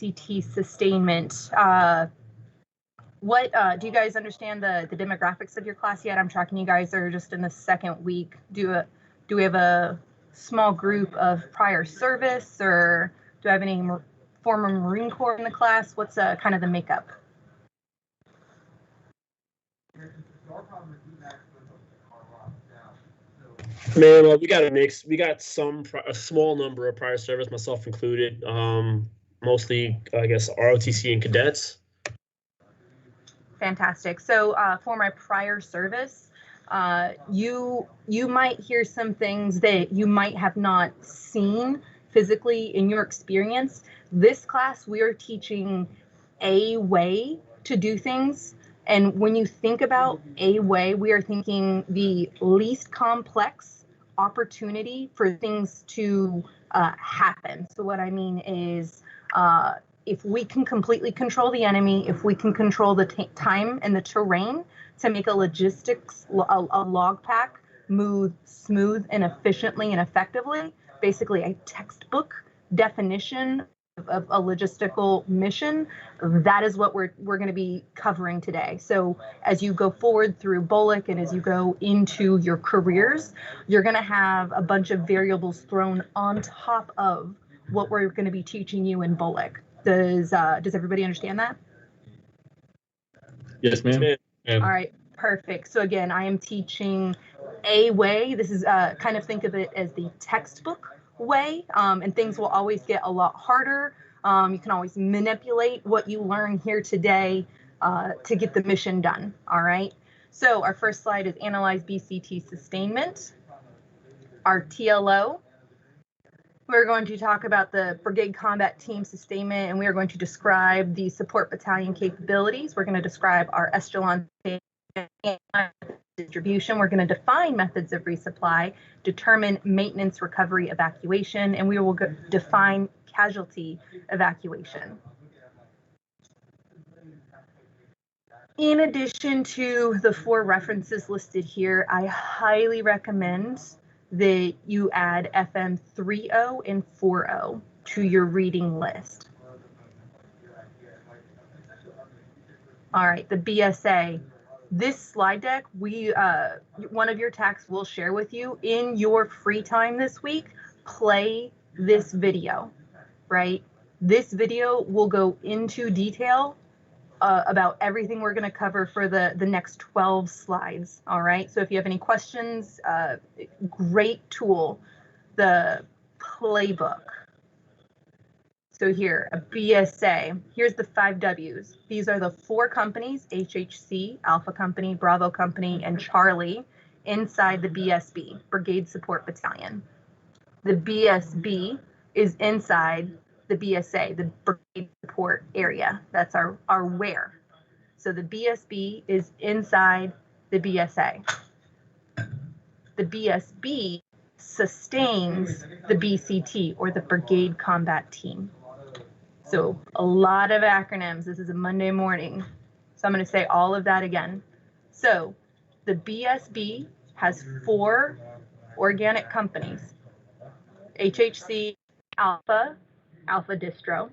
BCT sustainment. What do you guys understand the demographics of your class yet? I'm tracking you guys are just in the second week. Do we have a small group of prior service, or do I have any former Marine Corps in the class? What's kind of the makeup? Man, well, we got a mix. We got a small number of prior service, myself included. Mostly, I guess, ROTC and cadets. Fantastic. So for my prior service, you might hear some things that you might have not seen physically in your experience. This class, we are teaching a way to do things. And when you think about a way, we are thinking the least complex opportunity for things to happen. So what I mean is, if we can completely control the enemy, if we can control the time and the terrain to make a log pack move smooth and efficiently and effectively, basically a textbook definition of a logistical mission, that is what we're going to be covering today. So as you go forward through BOLIC and as you go into your careers, you're going to have a bunch of variables thrown on top of what we're going to be teaching you in BOLIC. Does everybody understand that? Yes, ma'am. All right, perfect. So again, I am teaching a way. This is kind of think of it as the textbook way, and things will always get a lot harder. You can always manipulate what you learn here today to get the mission done. All right. So our first slide is analyze BCT sustainment. Our TLO. We're going to talk about the Brigade Combat Team sustainment, and we are going to describe the support battalion capabilities. We're going to describe our echelon distribution. We're going to define methods of resupply, determine maintenance, recovery, evacuation, and we will define casualty evacuation. In addition to the 4 references listed here, I highly recommend that you add FM 3.0 and 4.0 to your reading list. All right, the BSA. This slide deck, one of your techs will share with you in your free time this week. Play this video, right? This video will go into detail about everything we're going to cover for the next 12 slides. All right. So if you have any questions, great tool, the playbook. So here, a BSA. Here's the 5 W's. These are the 4 companies: HHC, Alpha Company, Bravo Company, and Charlie inside the BSB, Brigade Support Battalion. The BSB is inside the BSA, the Brigade Support Area. That's our where. So the BSB is inside the BSA. The BSB sustains the BCT, or the Brigade Combat Team. So a lot of acronyms. This is a Monday morning. So I'm going to say all of that again. So the BSB has 4 organic companies: HHC, Alpha Distro,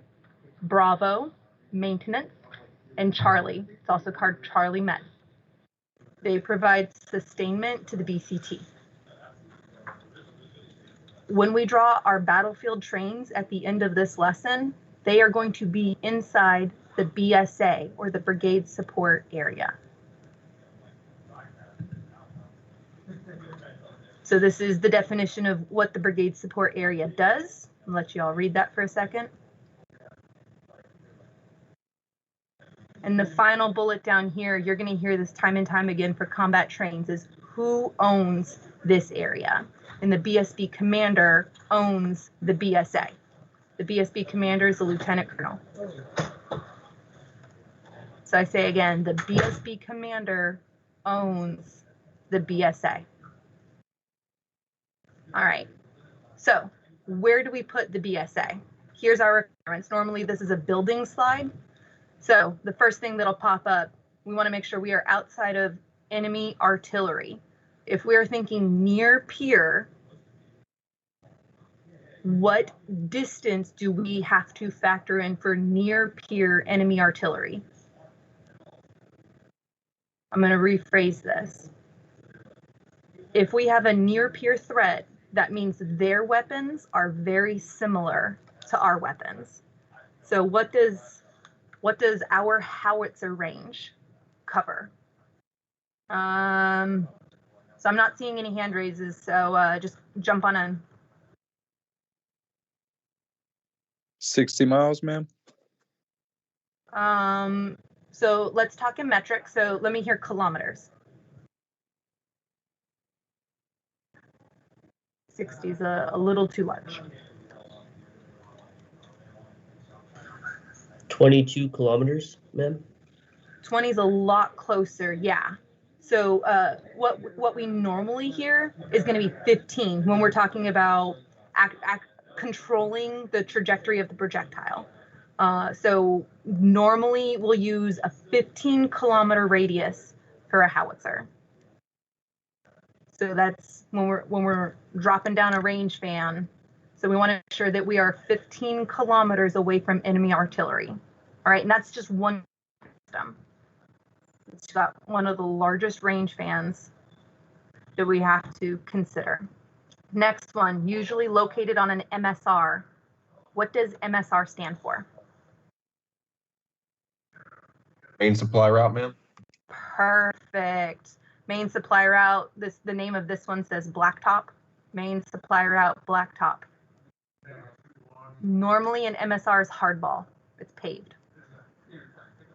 Bravo, Maintenance, and Charlie. It's also called Charlie Met. They provide sustainment to the BCT. When we draw our battlefield trains at the end of this lesson, they are going to be inside the BSA, or the Brigade Support Area. So this is the definition of what the Brigade Support Area does. I'll let you all read that for a second. And the final bullet down here, you're going to hear this time and time again for combat trains, is who owns this area. And the BSB commander owns the BSA. The BSB commander is the lieutenant colonel. So I say again, the BSB commander owns the BSA. All right, so where do we put the BSA? Here's our requirements. Normally this is a building slide. So the first thing that'll pop up, we want to make sure we are outside of enemy artillery. If we're thinking near peer, What distance do we have to factor in for near-peer enemy artillery? I'm going to rephrase this. If we have a near-peer threat, that means their weapons are very similar to our weapons. So what does our howitzer range cover? So I'm not seeing any hand raises, so just jump on in. 60 miles, ma'am. So let's talk in metric. So let me hear kilometers. 60 is a little too large. 22 kilometers, ma'am. 20 is a lot closer, yeah. So what we normally hear is going to be 15 when we're talking about controlling the trajectory of the projectile. So normally we'll use a 15-kilometer radius for a howitzer. So that's when we're dropping down a range fan. So we want to make sure that we are 15 kilometers away from enemy artillery. All right, and that's just one system. It's got one of the largest range fans that we have to consider. Next one, usually located on an MSR. What does MSR stand for? Main supply route, ma'am. Perfect. Main supply route. The name of this one says blacktop. Main supply route, blacktop. Normally an MSR is hardball. It's paved.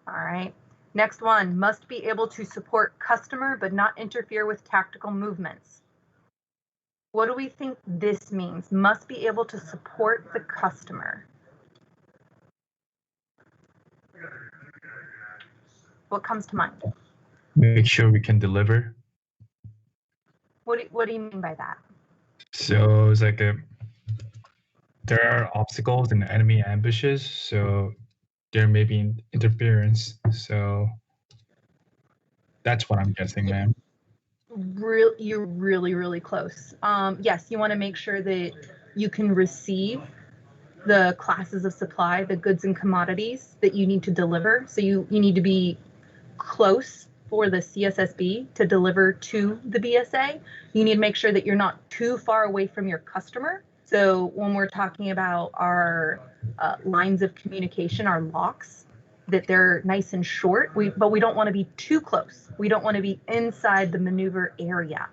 All right. Next one, must be able to support customer but not interfere with tactical movements. What do we think this means? Must be able to support the customer. What comes to mind? Make sure we can deliver. What do you mean by that? So it's like there are obstacles and enemy ambushes, so there may be interference. So that's what I'm guessing, ma'am. You're really close. Yes, you want to make sure that you can receive the classes of supply, the goods and commodities that you need to deliver. So you need to be close for the CSSB to deliver to the BSA. You need to make sure that you're not too far away from your customer. So when we're talking about our lines of communication, our locks, that they're nice and short, but we don't want to be too close. We don't want to be inside the maneuver area.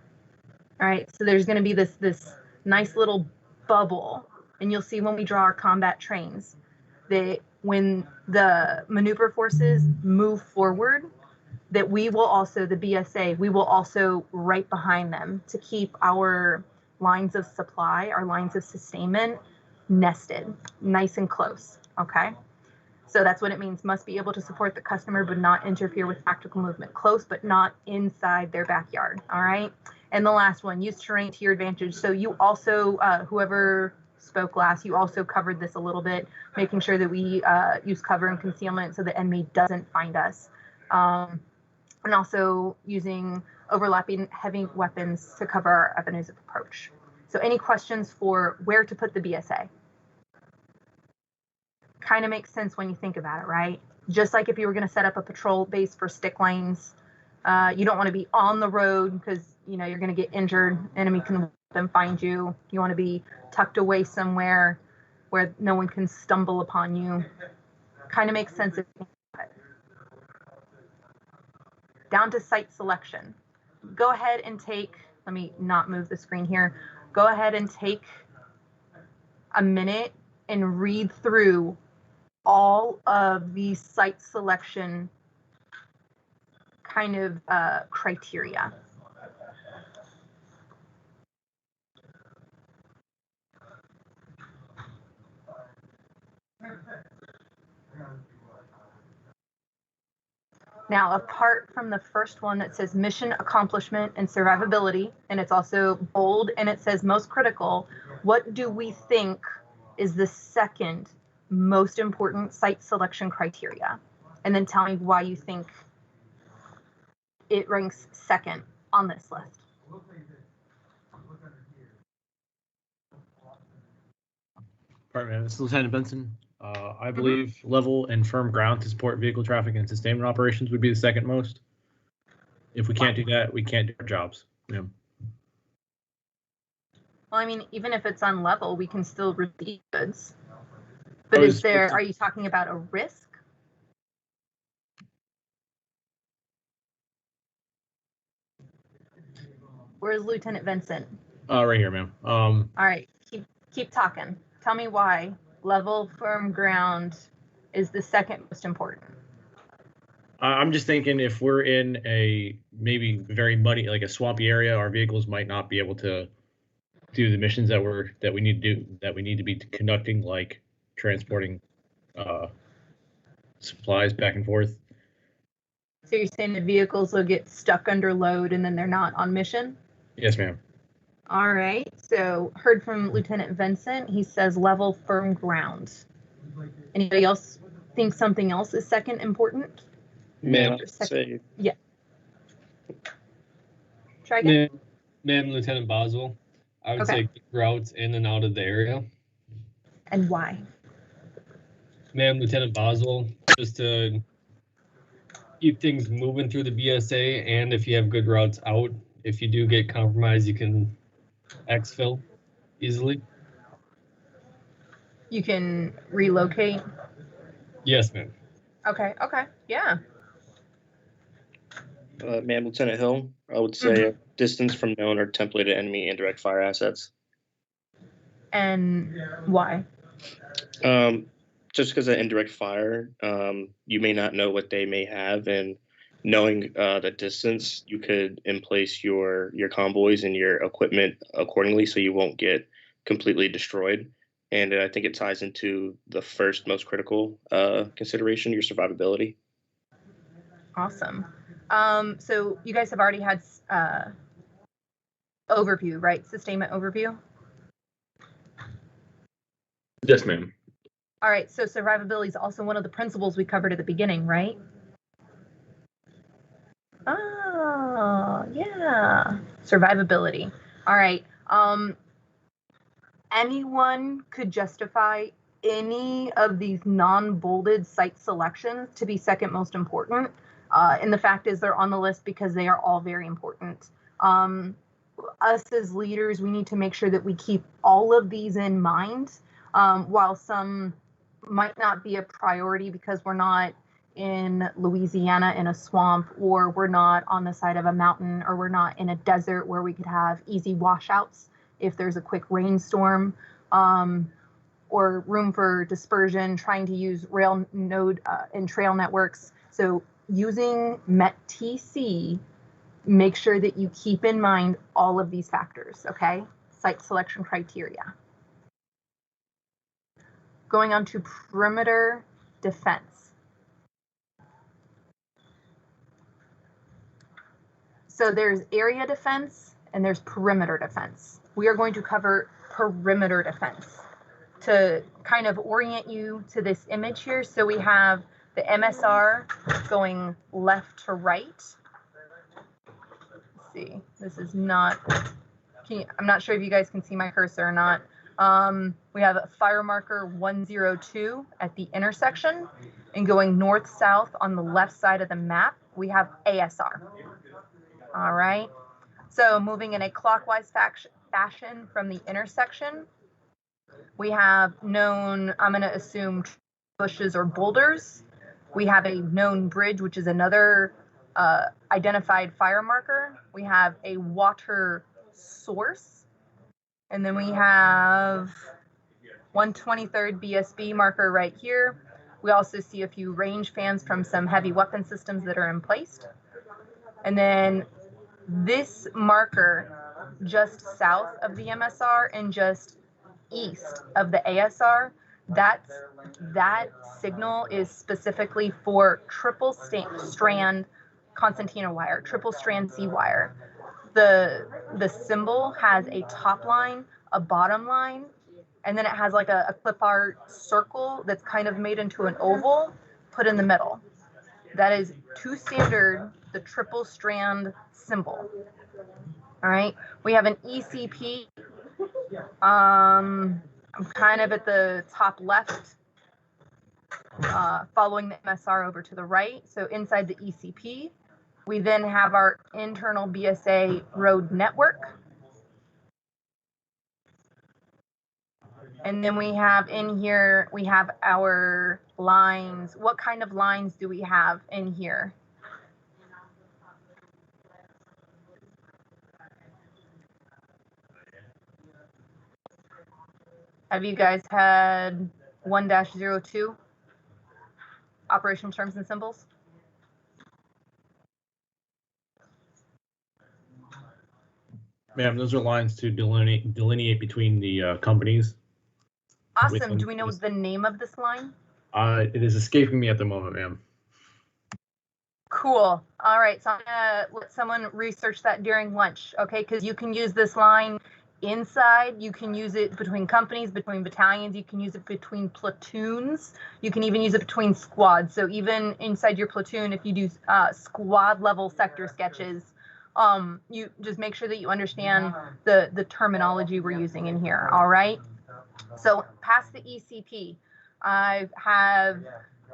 All right, so there's going to be this nice little bubble, and you'll see when we draw our combat trains that when the maneuver forces move forward, that we will also, the BSA, we will also right behind them to keep our lines of supply, our lines of sustainment nested, nice and close, okay? So that's what it means, must be able to support the customer but not interfere with tactical movement, close but not inside their backyard, all right? And the last one, use terrain to your advantage. So you also, whoever spoke last, you also covered this a little bit, making sure that we use cover and concealment so the enemy doesn't find us. And also using overlapping heavy weapons to cover our avenues of approach. So any questions for where to put the BSA? Kind of makes sense when you think about it, right? Just like if you were going to set up a patrol base for stick lanes, you don't want to be on the road because you're going to get injured. Enemy can then find you. You want to be tucked away somewhere where no one can stumble upon you. Kind of makes sense. Down to site selection. Go ahead and take, let me not move the screen here. Go ahead and take a minute and read through all of the site selection kind of criteria. Now, apart from the first one that says mission accomplishment and survivability, and it's also bold and it says most critical, what do we think is the second most important site selection criteria? And then tell me why you think it ranks second on this list. Department. This is Lieutenant Benson. I believe level and firm ground to support vehicle traffic and sustainment operations would be the second most. If we can't do that, we can't do our jobs. Yeah. Well, I mean, even if it's on level, we can still receive goods. But are you talking about a risk? Where's Lieutenant Vincent? Right here, ma'am. All right, keep talking. Tell me why level, firm ground is the second most important. I'm just thinking if we're in a maybe very muddy, like a swampy area, our vehicles might not be able to do the missions that we need to be conducting, like transporting supplies back and forth. So you're saying the vehicles will get stuck under load and then they're not on mission? Yes, ma'am. All right. So heard from Lieutenant Vincent. He says level, firm ground. Anybody else think something else is second important? Ma'am, say. Yeah. Try again. Ma'am, Lieutenant Boswell, I would say routes in and out of the area. And why? Ma'am, Lieutenant Boswell, just to keep things moving through the BSA, and if you have good routes out, if you do get compromised, you can exfil easily. You can relocate? Yes, ma'am. Okay, yeah. Ma'am, Lieutenant Hill, I would say distance from known or templated enemy indirect fire assets. And why? Just because of indirect fire, you may not know what they may have, and knowing the distance, you could emplace your convoys and your equipment accordingly, so you won't get completely destroyed. And I think it ties into the first most critical consideration, your survivability. Awesome. So you guys have already had overview, right? Sustainment overview? Yes, ma'am. All right, so survivability is also one of the principles we covered at the beginning, right? Oh, yeah. Survivability. All right. Anyone could justify any of these non-bolded site selections to be second most important. And the fact is they're on the list because they are all very important. Us as leaders, we need to make sure that we keep all of these in mind, while some might not be a priority because we're not in Louisiana in a swamp, or we're not on the side of a mountain, or we're not in a desert where we could have easy washouts if there's a quick rainstorm, or room for dispersion, trying to use rail node and trail networks. So using METTC, make sure that you keep in mind all of these factors, okay? Site selection criteria. Going on to perimeter defense. So there's area defense and there's perimeter defense. We are going to cover perimeter defense to kind of orient you to this image here. So we have the MSR going left to right. Let's see, this is not, I'm not sure if you guys can see my cursor or not. We have a fire marker 102 at the intersection, and going north-south on the left side of the map, we have ASR. All right, so moving in a clockwise fashion from the intersection, we have known, I'm going to assume, bushes or boulders. We have a known bridge, which is another identified fire marker. We have a water source. And then we have 123rd BSB marker right here. We also see a few range fans from some heavy weapon systems that are in place. And then this marker just south of the MSR and just east of the ASR, that signal is specifically for triple strand concertina wire, triple strand C wire. The symbol has a top line, a bottom line, and then it has like a clip art circle that's kind of made into an oval put in the middle. That is to standard, the triple strand symbol. All right, we have an ECP. I'm kind of at the top left, following the MSR over to the right. So inside the ECP, we then have our internal BSA road network. And then we have in here, we have our lines. What kind of lines do we have in here? Have you guys had 1-02 operational terms and symbols? Ma'am, those are lines to delineate between the companies. Awesome. Do we know the name of this line? It is escaping me at the moment, ma'am. Cool. All right. So I'm gonna let someone research that during lunch, okay? Because you can use this line inside. You can use it between companies, between battalions. You can use it between platoons. You can even use it between squads. So even inside your platoon, if you do squad level sector sketches, you just make sure that you understand the terminology we're using in here. All right. So past the ECP, I have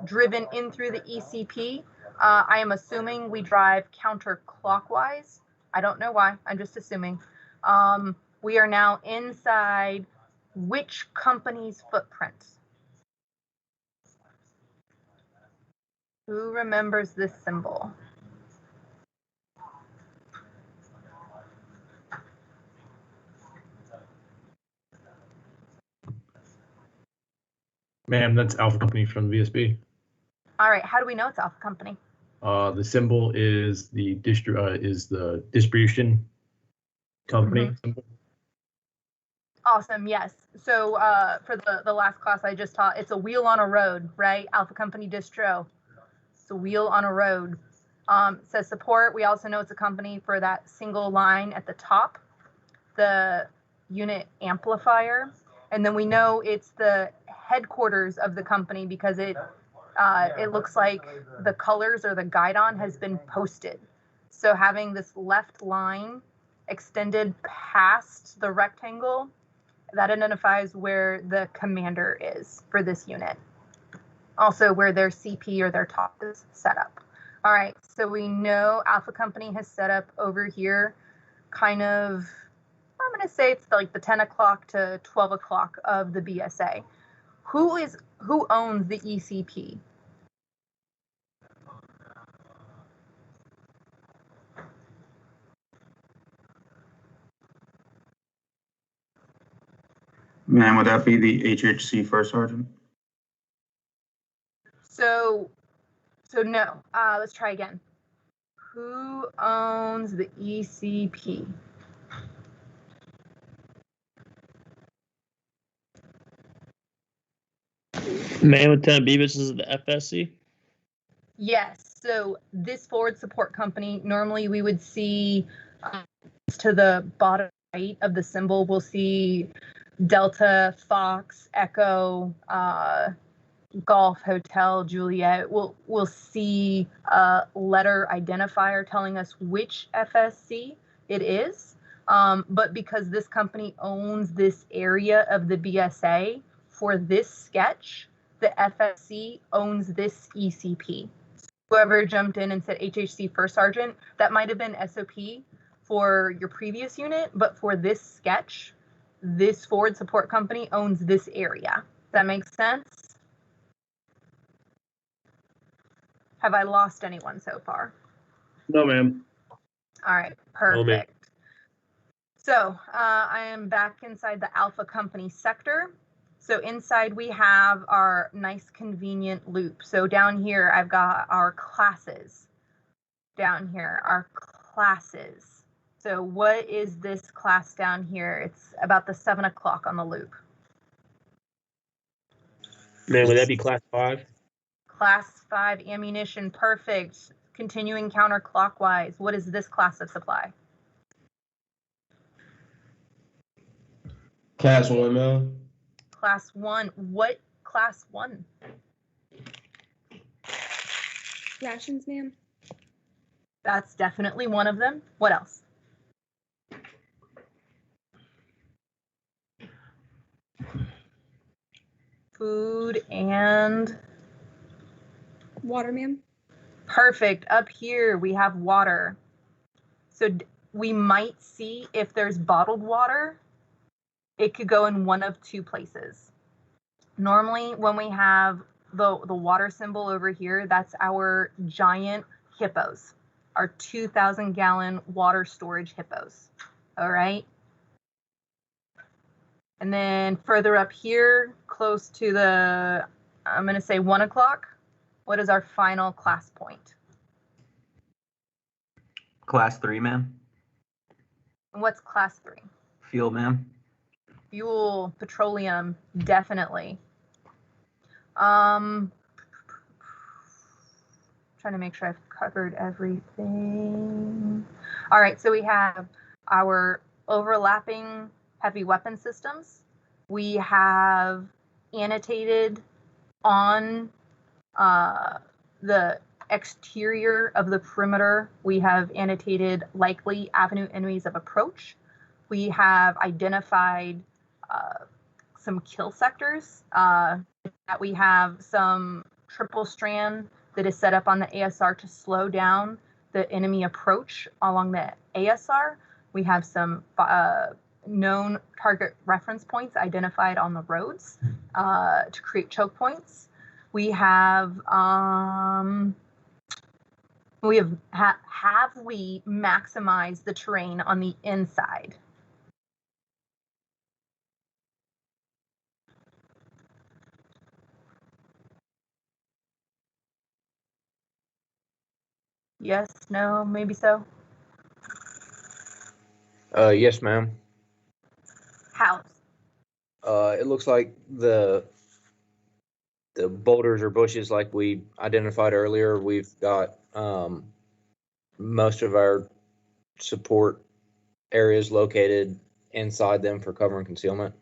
driven in through the ECP. I am assuming we drive counterclockwise. I don't know why. I'm just assuming. We are now inside which company's footprint? Who remembers this symbol? Ma'am, that's Alpha Company from the VSB. All right. How do we know it's Alpha Company? The symbol is the distribution company symbol. Awesome. Yes. So for the last class I just taught, it's a wheel on a road, right? Alpha Company Distro. It's a wheel on a road. It says support. We also know it's a company for that single line at the top, the unit amplifier. And then we know it's the headquarters of the company because it looks like the colors or the guidon has been posted. So having this left line extended past the rectangle, that identifies where the commander is for this unit. Also where their CP or their top is set up. All right, so we know Alpha Company has set up over here kind of, I'm gonna say it's like the 10 o'clock to 12 o'clock of the BSA. Who owns the ECP? Man, would that be the HHC First Sergeant? So no. Let's try again. Who owns the ECP? Man, Lieutenant Beavis is the FSC. Yes. So this forward support company, normally we would see to the bottom right of the symbol, we'll see Delta, Fox, Echo, Golf, Hotel, Juliet. We'll see a letter identifier telling us which FSC it is. But because this company owns this area of the BSA for this sketch, the FSC owns this ECP. Whoever jumped in and said HHC First Sergeant, that might have been SOP for your previous unit, but for this sketch, this forward support company owns this area. Does that make sense? Have I lost anyone so far? No, ma'am. All right, perfect. So I am back inside the Alpha Company sector. So inside we have our nice convenient loop. So down here I've got our classes. Down here, our classes. So what is this class down here? It's about the 7 o'clock on the loop. Man, would that be class 5? Class 5 ammunition, perfect. Continuing counterclockwise. What is this class of supply? Class 1, ma'am. Class 1. What class 1? Rations, ma'am. That's definitely one of them. What else? Water, ma'am. Perfect. Up here we have water. So we might see if there's bottled water. It could go in one of two places. Normally, when we have the water symbol over here, that's our giant hippos, our 2,000-gallon water storage hippos. All right. And then further up here, close to the, I'm going to say 1 o'clock, what is our final class point? Class 3, ma'am. And what's class 3? Fuel, ma'am. Fuel, petroleum, definitely. Trying to make sure I've covered everything. All right, so we have our overlapping heavy weapon systems. We have annotated on the exterior of the perimeter. We have annotated likely avenue enemies of approach. We have identified some kill sectors. That we have some triple strand that is set up on the ASR to slow down the enemy approach along the ASR. We have some known target reference points identified on the roads to create choke points. We have we maximized the terrain on the inside? Yes, no, maybe so. Yes, ma'am. How? It looks like the boulders or bushes, like we identified earlier, we've got most of our support areas located inside them for cover and concealment.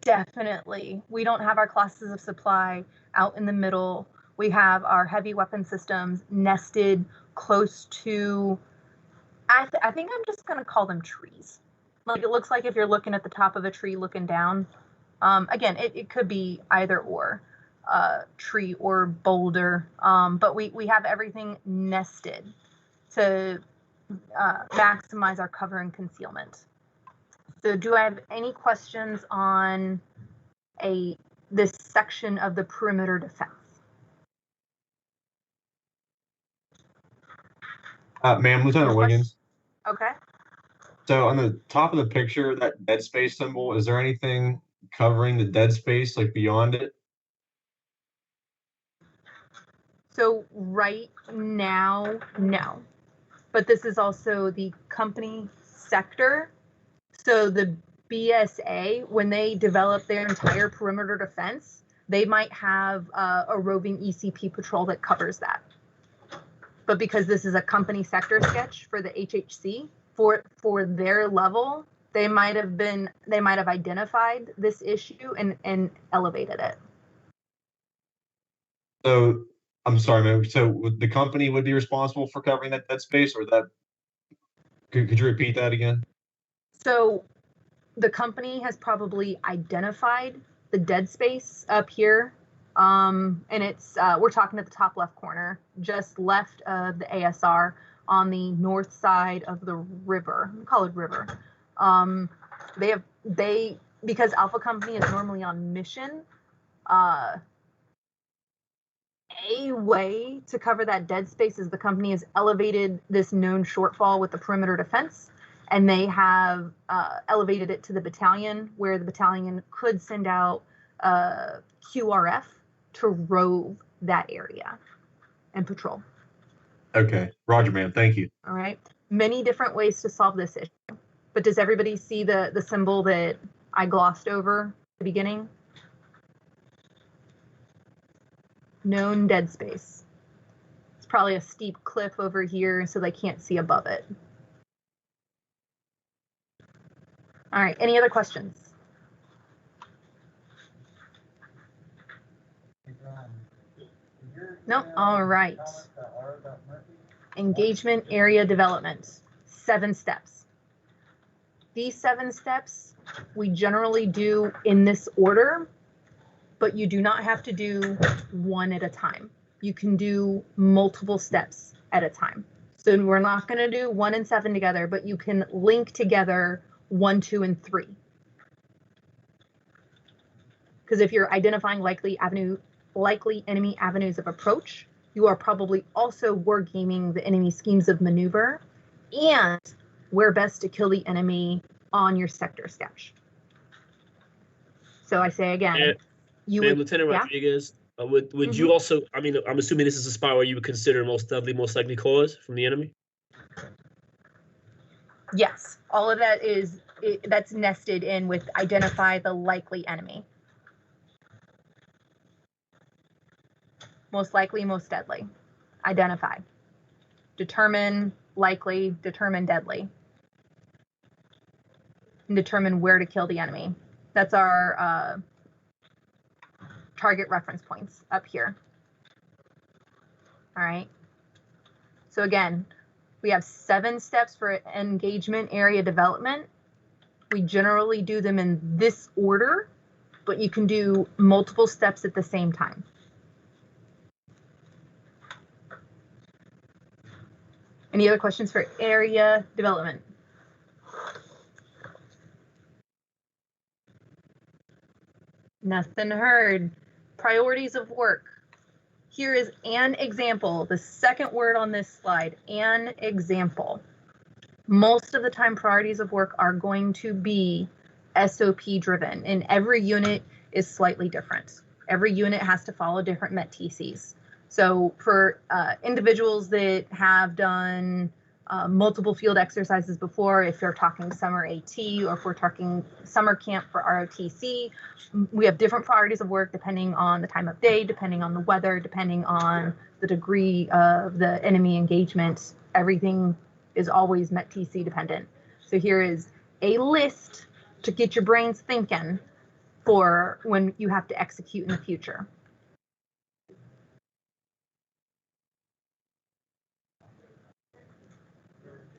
Definitely. We don't have our classes of supply out in the middle. We have our heavy weapon systems nested close to, I think I'm just going to call them trees. Like, it looks like if you're looking at the top of a tree looking down. Again, it could be either or, tree or boulder. But we have everything nested to maximize our cover and concealment. So do I have any questions on this section of the perimeter defense? Ma'am, Lieutenant Wiggins. Okay. So on the top of the picture, that dead space symbol, is there anything covering the dead space, like beyond it? So right now, no. But this is also the company sector. So the BSA, when they develop their entire perimeter defense, they might have a roving ECP patrol that covers that. But because this is a company sector sketch for the HHC, for their level, they might have identified this issue and elevated it. So I'm sorry, ma'am. So the company would be responsible for covering that dead space, or that? Could you repeat that again? So the company has probably identified the dead space up here. And it's, we're talking at the top left corner, just left of the ASR on the north side of the river. We call it river. Because Alpha Company is normally on mission, a way to cover that dead space is the company has elevated this known shortfall with the perimeter defense, and they have elevated it to the battalion, where the battalion could send out QRF to rove that area and patrol. Okay, Roger, ma'am. Thank you. All right. Many different ways to solve this issue. But does everybody see the symbol that I glossed over at the beginning? Known dead space. It's probably a steep cliff over here, so they can't see above it. All right. Any other questions? No? All right. Engagement area development. 7 steps. These 7 steps we generally do in this order, but you do not have to do one at a time. you can do multiple steps at a time. So we're not going to do 1 and 7 together, but you can link together 1, 2, and 3. Because if you're identifying likely enemy avenues of approach, you are probably also wargaming the enemy schemes of maneuver and where best to kill the enemy on your sector sketch. So I say again, Lieutenant Rodriguez, would you also, I mean, I'm assuming this is a spot where you would consider most deadly, most likely cause from the enemy? Yes, all of that that's nested in with identify the likely enemy. Most likely, most deadly. Identify. Determine likely, determine deadly. And determine where to kill the enemy. That's our target reference points up here. All right. So again, we have 7 steps for engagement area development. We generally do them in this order, but you can do multiple steps at the same time. Any other questions for area development? Nothing heard. Priorities of work. Here is an example, the second word on this slide, an example. Most of the time, priorities of work are going to be SOP driven, and every unit is slightly different. Every unit has to follow different MET-TCs. So for individuals that have done multiple field exercises before, if you're talking summer AT or if we're talking summer camp for ROTC, we have different priorities of work depending on the time of day, depending on the weather, depending on the degree of the enemy engagement. Everything is always MET-TC dependent. So here is a list to get your brains thinking for when you have to execute in the future.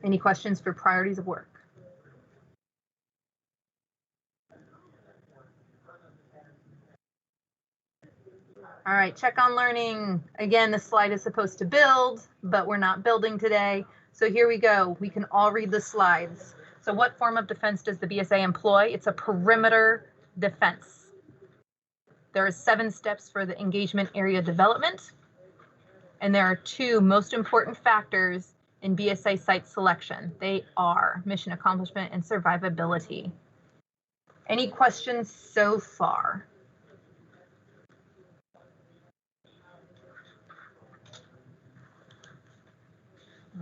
Any questions for priorities of work? All right, check on learning. Again, this slide is supposed to build, but we're not building today. So here we go. We can all read the slides. So what form of defense does the BSA employ? It's a perimeter defense. There are 7 steps for the engagement area development. And there are 2 most important factors in BSA site selection. They are mission accomplishment and survivability. Any questions so far?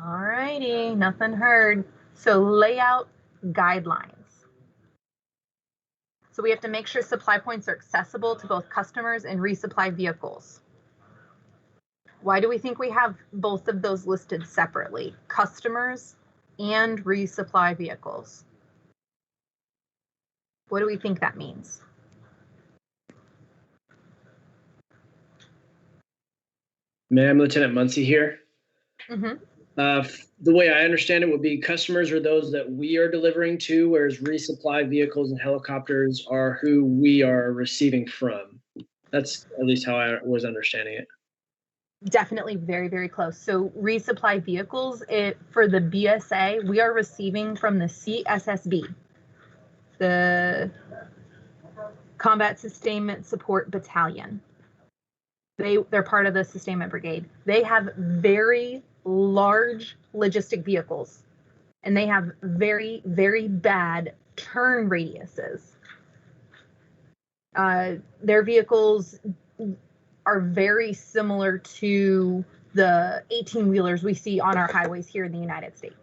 All righty, nothing heard. So layout guidelines. So we have to make sure supply points are accessible to both customers and resupply vehicles. Why do we think we have both of those listed separately? Customers and resupply vehicles. What do we think that means? Ma'am, Lieutenant Muncie here. Mm-hmm. The way I understand it would be customers are those that we are delivering to, whereas resupply vehicles and helicopters are who we are receiving from. That's at least how I was understanding it. Definitely very, very close. So resupply vehicles, for the BSA, we are receiving from the CSSB, the Combat Sustainment Support Battalion. They're part of the Sustainment Brigade. They have very large logistic vehicles, and they have very, very bad turn radiuses. Their vehicles are very similar to the 18-wheelers we see on our highways here in the United States.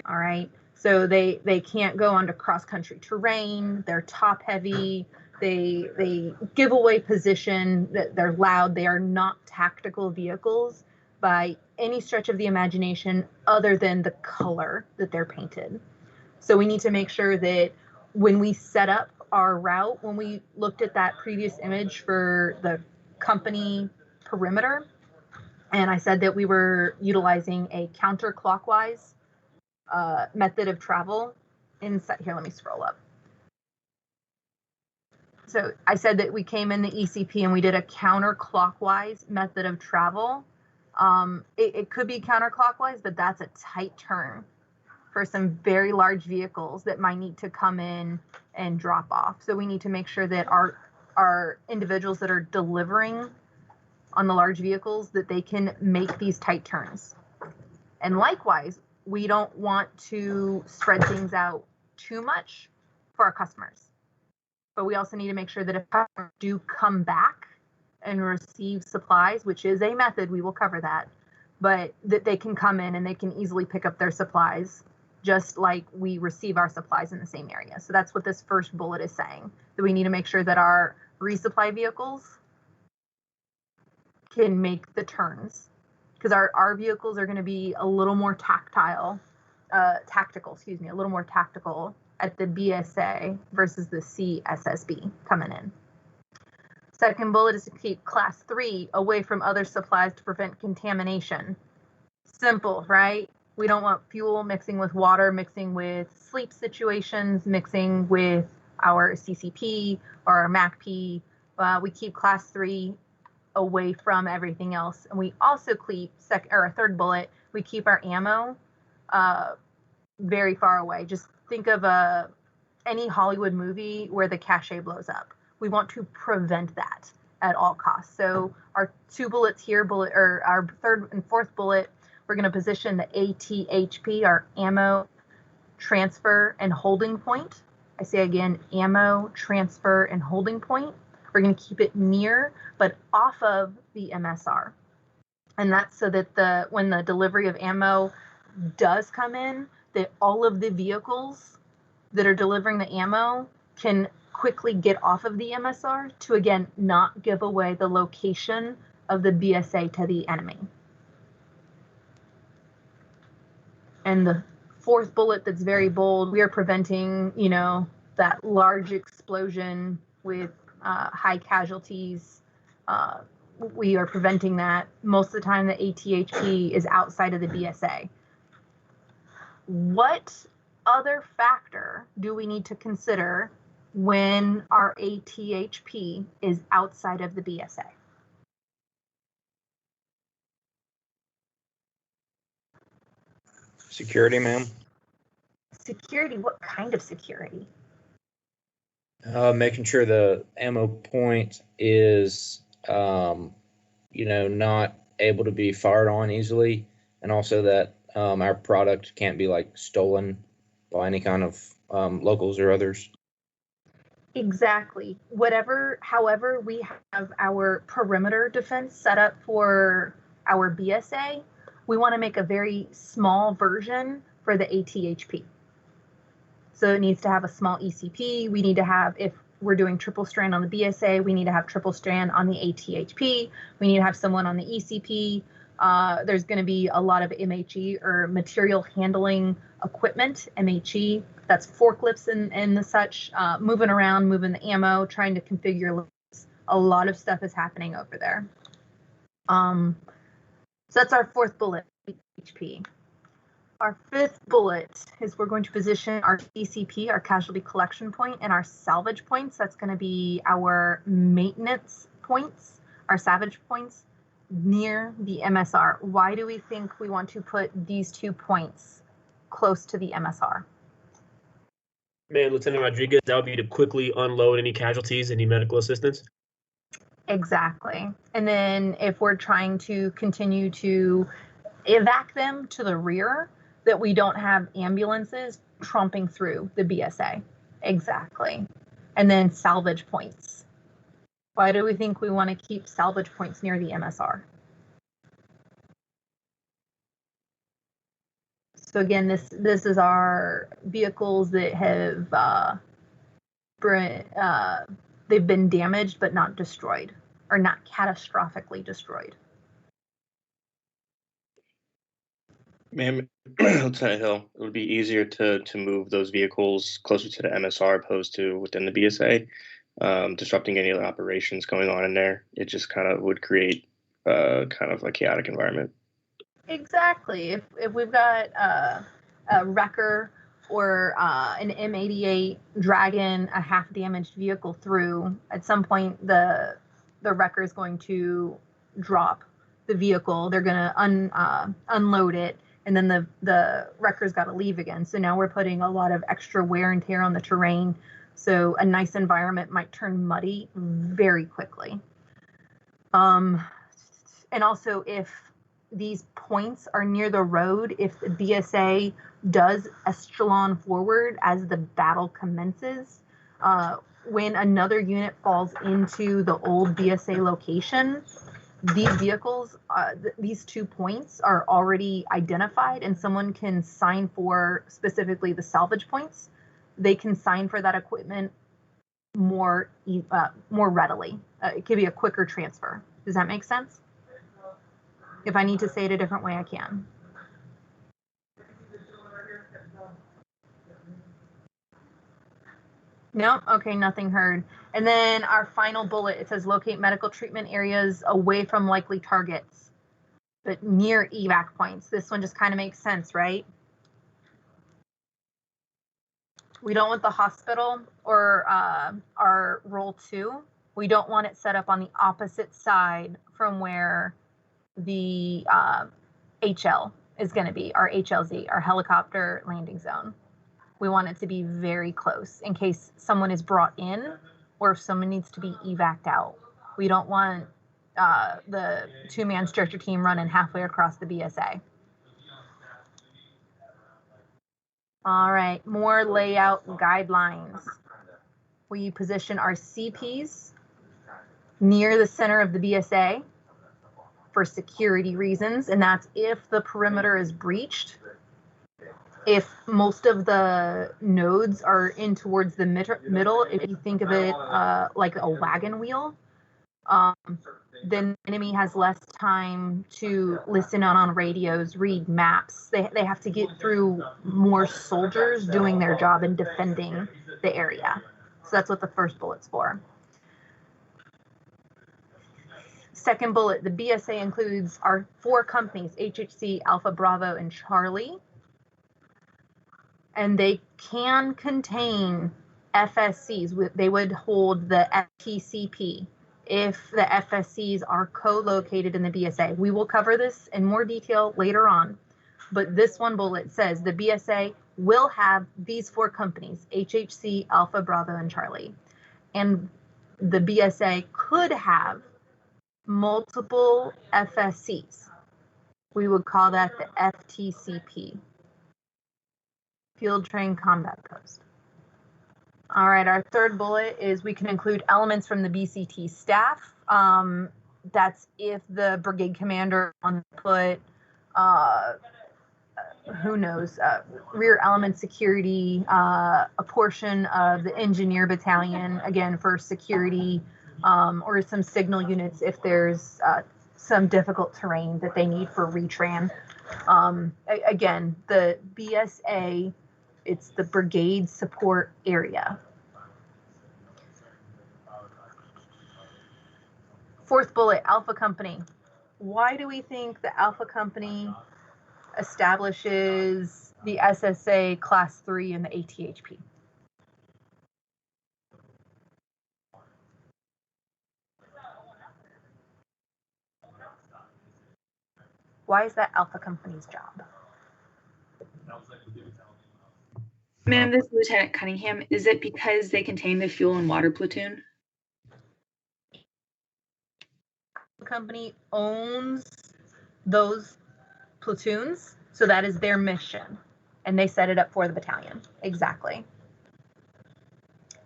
All right, so they can't go onto cross-country terrain. They're top-heavy. They give away position. They're loud. They are not tactical vehicles by any stretch of the imagination other than the color that they're painted. So we need to make sure that when we set up our route, when we looked at that previous image for the company perimeter, and I said that we were utilizing a counterclockwise method of travel inside here. Let me scroll up. So I said that we came in the ECP and we did a counterclockwise method of travel. It could be counterclockwise, but that's a tight turn for some very large vehicles that might need to come in and drop off. So we need to make sure that our individuals that are delivering on the large vehicles, that they can make these tight turns. And likewise, we don't want to spread things out too much for our customers. But we also need to make sure that if customers do come back and receive supplies, which is a method, we will cover that, but that they can come in and they can easily pick up their supplies, just like we receive our supplies in the same area. So that's what this first bullet is saying, that we need to make sure that our resupply vehicles can make the turns, because our vehicles are going to be a little more tactical, a little more tactical at the BSA versus the CSSB coming in. Second bullet is to keep class 3 away from other supplies to prevent contamination. Simple, right? We don't want fuel mixing with water, mixing with sleep situations, mixing with our CCP or our MACP. We keep class 3 away from everything else. And we also keep a third bullet, we keep our ammo very far away. Just think of any Hollywood movie where the cache blows up. We want to prevent that at all costs. So our 2 bullets here, our third and fourth bullet, we're going to position the ATHP, our ammo transfer and holding point. I say again, ammo transfer and holding point. We're going to keep it near, but off of the MSR. And that's so that when the delivery of ammo does come in, that all of the vehicles that are delivering the ammo can quickly get off of the MSR to, again, not give away the location of the BSA to the enemy. And the fourth bullet that's very bold, we are preventing, that large explosion with high casualties. We are preventing that. Most of the time, the ATHP is outside of the BSA. What other factor do we need to consider when our ATHP is outside of the BSA? Security, ma'am. Security, what kind of security? Making sure the ammo point is, not able to be fired on easily, and also that our product can't be stolen by any kind of locals or others. Exactly. However, we have our perimeter defense set up for our BSA. We want to make a very small version for the ATHP. So it needs to have a small ECP. We need to have, if we're doing triple strand on the BSA, we need to have triple strand on the ATHP. We need to have someone on the ECP. There's going to be a lot of MHE, or material handling equipment, MHE. That's forklifts and the such, moving around, moving the ammo, trying to configure lists. A lot of stuff is happening over there. So that's our fourth bullet, HP. Our fifth bullet is we're going to position our CCP, our casualty collection point, and our salvage points. That's going to be our maintenance points, our salvage points, near the MSR. Why do we think we want to put these 2 points close to the MSR? Man, Lieutenant Rodriguez, that would be to quickly unload any casualties, any medical assistance. Exactly. And then if we're trying to continue to evac them to the rear, that we don't have ambulances tromping through the BSA. Exactly. And then salvage points. Why do we think we want to keep salvage points near the MSR? So again, this is our vehicles that have they've been damaged but not destroyed, or not catastrophically destroyed. Ma'am, Lieutenant Hill, it would be easier to move those vehicles closer to the MSR opposed to within the BSA, disrupting any other operations going on in there. It just kind of would create kind of a chaotic environment. Exactly. If we've got a wrecker or an M88 dragging a half damaged vehicle through, at some point the wrecker is going to drop the vehicle. They're going to unload it, and then the wrecker's got to leave again. So now we're putting a lot of extra wear and tear on the terrain. So a nice environment might turn muddy very quickly. And also, if these points are near the road, if the BSA does echelon forward as the battle commences, when another unit falls into the old BSA location, these vehicles, these 2 points are already identified, and someone can sign for specifically the salvage points. They can sign for that equipment more readily. It could be a quicker transfer. Does that make sense? If I need to say it a different way, I can. No? Okay, nothing heard. And then our final bullet, it says locate medical treatment areas away from likely targets, but near evac points. This one just kind of makes sense, right? We don't want the hospital or our role 2. We don't want it set up on the opposite side from where the HL is going to be, our HLZ, our helicopter landing zone. We want it to be very close in case someone is brought in or if someone needs to be evac'd out. We don't want the 2-man stretcher team running halfway across the BSA. All right, more layout guidelines. We position our CPs near the center of the BSA for security reasons, and that's if the perimeter is breached. If most of the nodes are in towards the middle, if you think of it like a wagon wheel, then the enemy has less time to listen on radios, read maps. They have to get through more soldiers doing their job and defending the area. So that's what the first bullet's for. Second bullet, the BSA includes our 4 companies, HHC, Alpha, Bravo, and Charlie. And they can contain FSCs. They would hold the FTCP if the FSCs are co-located in the BSA. We will cover this in more detail later on, but this one bullet says the BSA will have these 4 companies, HHC, Alpha, Bravo, and Charlie. And the BSA could have multiple FSCs. We would call that the FTCP. Field Trained Combat Post. All right, our third bullet is we can include elements from the BCT staff. That's if the brigade commander wants to put, who knows, rear element security, a portion of the engineer battalion, again, for security, or some signal units if there's some difficult terrain that they need for retran. Again, the BSA, it's the brigade support area. Fourth bullet, Alpha Company. Why do we think the Alpha Company establishes the SSA Class 3 and the ATHP? Why is that Alpha Company's job? Ma'am, this is Lieutenant Cunningham. Is it because they contain the fuel and water platoon? The company owns those platoons, so that is their mission, and they set it up for the battalion. Exactly.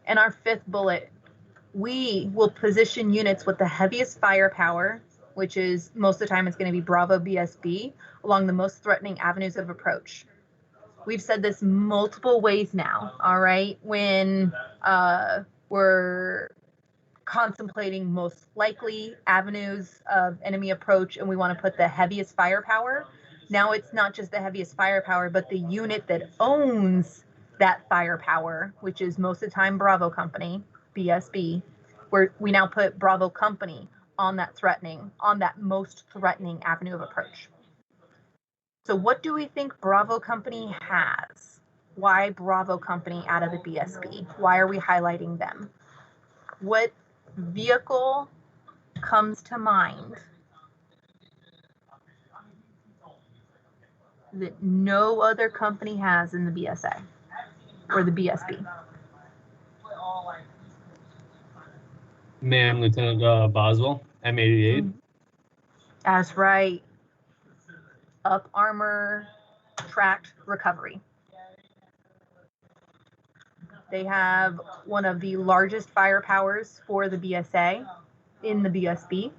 And our fifth bullet, we will position units with the heaviest firepower, which is most of the time it's going to be Bravo BSB, along the most threatening avenues of approach. We've said this multiple ways now, all right? When we're contemplating most likely avenues of enemy approach and we want to put the heaviest firepower, now it's not just the heaviest firepower, but the unit that owns that firepower, which is most of the time Bravo Company, BSB, where we now put Bravo Company on that most threatening avenue of approach. So what do we think Bravo Company has? Why Bravo Company out of the BSB? Why are we highlighting them? What vehicle comes to mind that no other company has in the BSA or the BSB? Ma'am, Lieutenant Boswell, M88. That's right. Up armor, tracked recovery. They have one of the largest firepowers for the BSA in the BSB.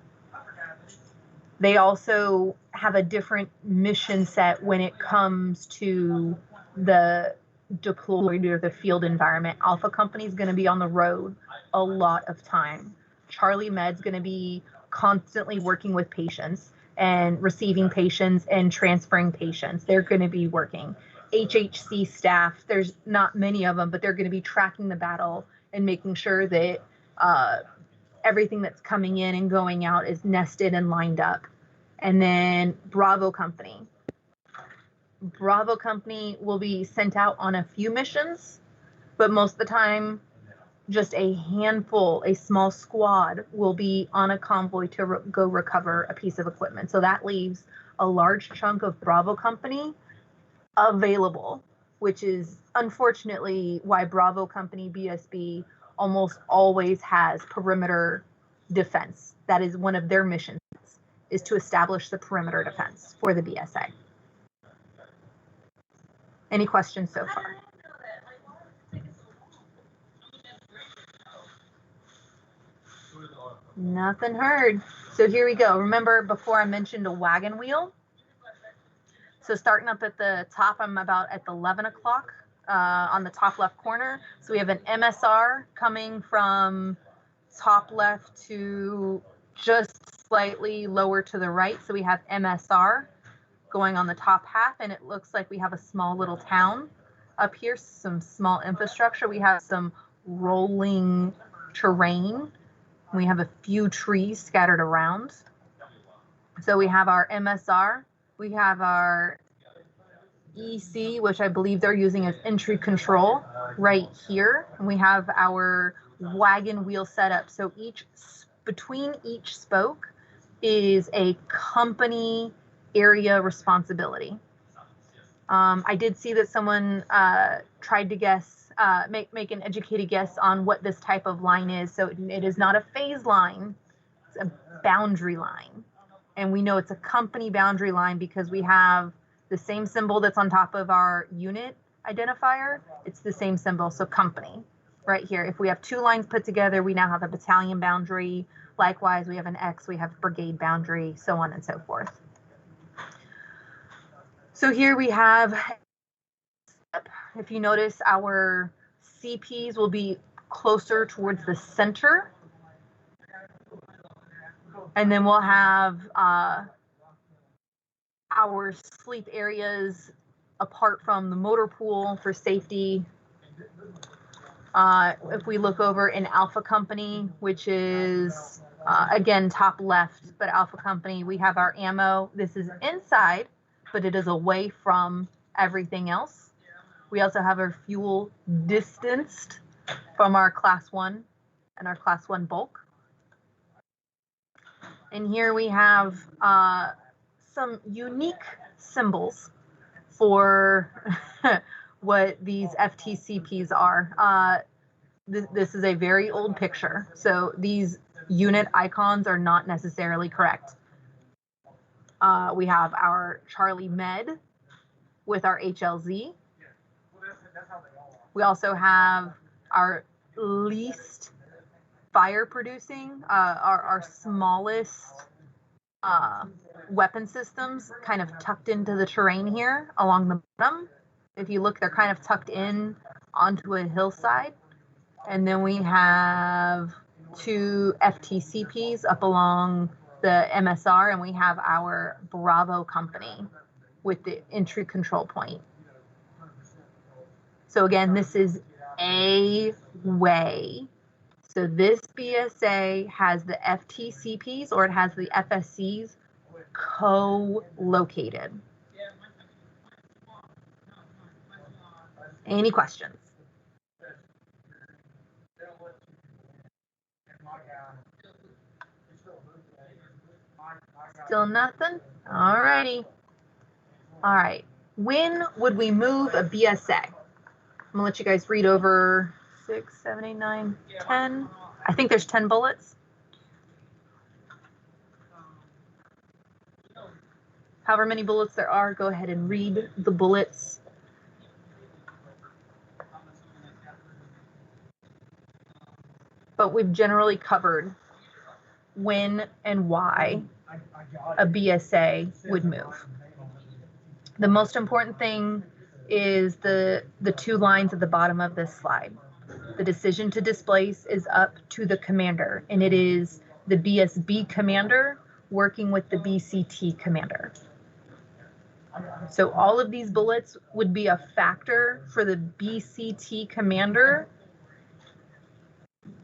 They also have a different mission set when it comes to the deployed or the field environment. Alpha Company is going to be on the road a lot of time. Charlie Med's going to be constantly working with patients and receiving patients and transferring patients. They're going to be working. HHC staff, there's not many of them, but they're going to be tracking the battle and making sure that everything that's coming in and going out is nested and lined up. And then Bravo Company. Bravo Company will be sent out on a few missions, but most of the time, just a handful, a small squad will be on a convoy to go recover a piece of equipment. So that leaves a large chunk of Bravo Company available, which is unfortunately why Bravo Company BSB almost always has perimeter defense. That is one of their missions, is to establish the perimeter defense for the BSA. Any questions so far? Nothing heard. So here we go. Remember before I mentioned a wagon wheel? So starting up at the top, I'm about at the 11 o'clock on the top left corner. So we have an MSR coming from top left to just slightly lower to the right. So we have MSR going on the top half, and it looks like we have a small little town up here, some small infrastructure. We have some rolling terrain. We have a few trees scattered around. So we have our MSR. We have our EC, which I believe they're using as entry control right here. And we have our wagon wheel setup. So between each spoke is a company area responsibility. I did see that someone tried to guess, make an educated guess on what this type of line is. So it is not a phase line, it's a boundary line. And we know it's a company boundary line because we have the same symbol that's on top of our unit identifier. It's the same symbol, so company right here. If we have two lines put together, we now have a battalion boundary. Likewise, we have an X, we have brigade boundary, so on and so forth. So here we have, if you notice, our CPs will be closer towards the center. And then we'll have our sleep areas apart from the motor pool for safety. If we look over in Alpha Company, which is, again, top left, but Alpha Company, we have our ammo. This is inside, but it is away from everything else. We also have our fuel distanced from our Class 1 and our Class 1 bulk. And here we have some unique symbols for what these FTCPs are. This is a very old picture, so these unit icons are not necessarily correct. We have our Charlie Med with our HLZ. We also have our least fire producing, our smallest weapon systems kind of tucked into the terrain here along the bottom. If you look, they're kind of tucked in onto a hillside. And then we have two FTCPs up along the MSR, and we have our Bravo Company with the entry control point. So again, this is a way. So this BSA has the FTCPs, or it has the FSCs co-located. Any questions? Still nothing? All righty. All right. When would we move a BSA? I'm gonna let you guys read over 6, 7, 8, 9, 10. I think there's 10 bullets. However many bullets there are, go ahead and read the bullets. But we've generally covered when and why a BSA would move. The most important thing is the 2 lines at the bottom of this slide. The decision to displace is up to the commander, and it is the BSB commander working with the BCT commander. So all of these bullets would be a factor for the BCT commander,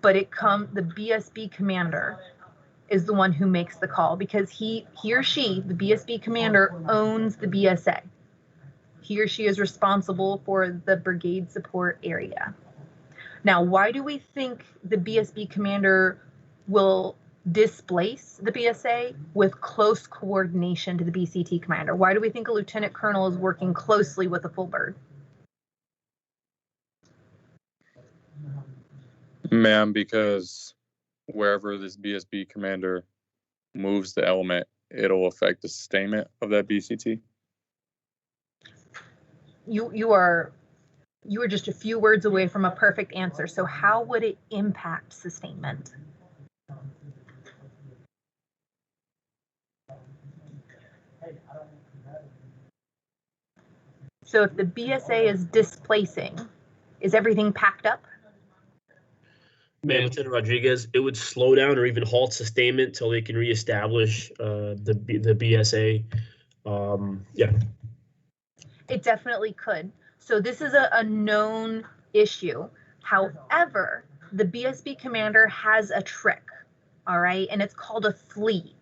but the BSB commander is the one who makes the call, because he or she, the BSB commander, owns the BSA. He or she is responsible for the brigade support area. Now, why do we think the BSB commander will displace the BSA with close coordination to the BCT commander? Why do we think a lieutenant colonel is working closely with a full bird? Ma'am, because wherever this BSB commander moves the element, it'll affect the sustainment of that BCT. You are just a few words away from a perfect answer. So how would it impact sustainment? So if the BSA is displacing, is everything packed up? Man, Lieutenant Rodriguez, it would slow down or even halt sustainment till they can reestablish the BSA. Yeah. It definitely could. So this is a known issue. However, the BSB commander has a trick, all right, and it's called a flee.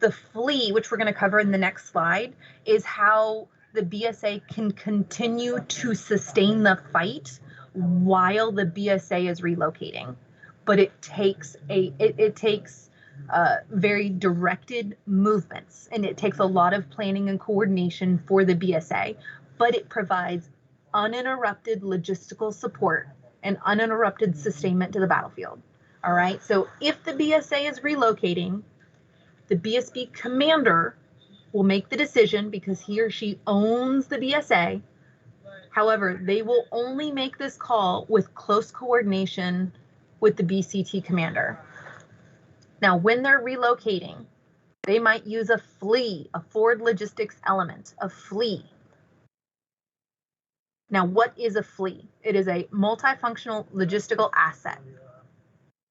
The flee, which we're going to cover in the next slide, is how the BSA can continue to sustain the fight while the BSA is relocating. But it takes very directed movements, and it takes a lot of planning and coordination for the BSA, but it provides uninterrupted logistical support and uninterrupted sustainment to the battlefield. All right, so if the BSA is relocating, the BSB commander will make the decision because he or she owns the BSA. However, they will only make this call with close coordination with the BCT commander. Now, when they're relocating, they might use a flee, a forward logistics element, a flee. Now, what is a flee? It is a multifunctional logistical asset.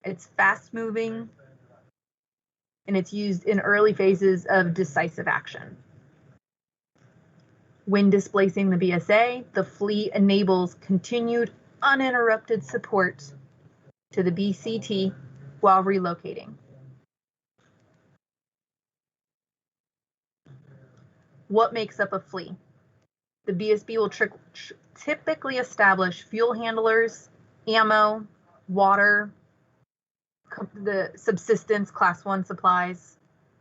It's fast moving, and it's used in early phases of decisive action. When displacing the BSA, the flee enables continued uninterrupted support to the BCT while relocating. What makes up a flee? The BSB will typically establish fuel handlers, ammo, water, the subsistence class 1 supplies,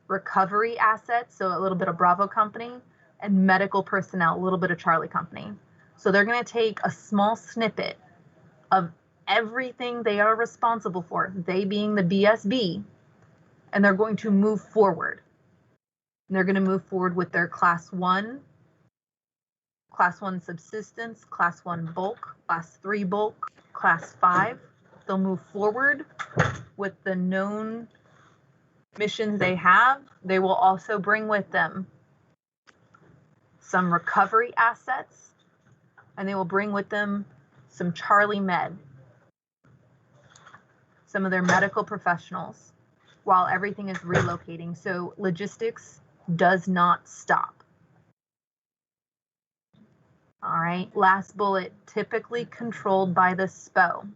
recovery assets, so a little bit of Bravo Company, and medical personnel, a little bit of Charlie Company. So they're going to take a small snippet of everything they are responsible for, they being the BSB, and they're going to move forward. And they're going to move forward with their class 1 subsistence, class 1 bulk, class 3 bulk, class 5. They'll move forward with the known missions they have. They will also bring with them some recovery assets, and they will bring with them some Charlie Med, some of their medical professionals, while everything is relocating. So logistics does not stop. All right, last bullet, typically controlled by the SPO.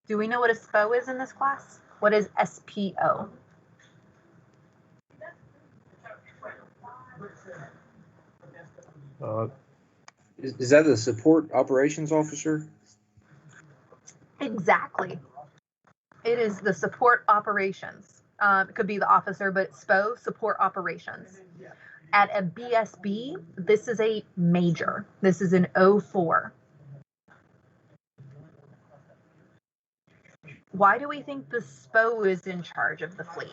Do we know what a SPO is in this class? What is SPO? Is that the support operations officer? Exactly. It is the support operations. It could be the officer, but SPO, support operations. At a BSB, this is a major. This is an 04. Why do we think the SPO is in charge of the flea?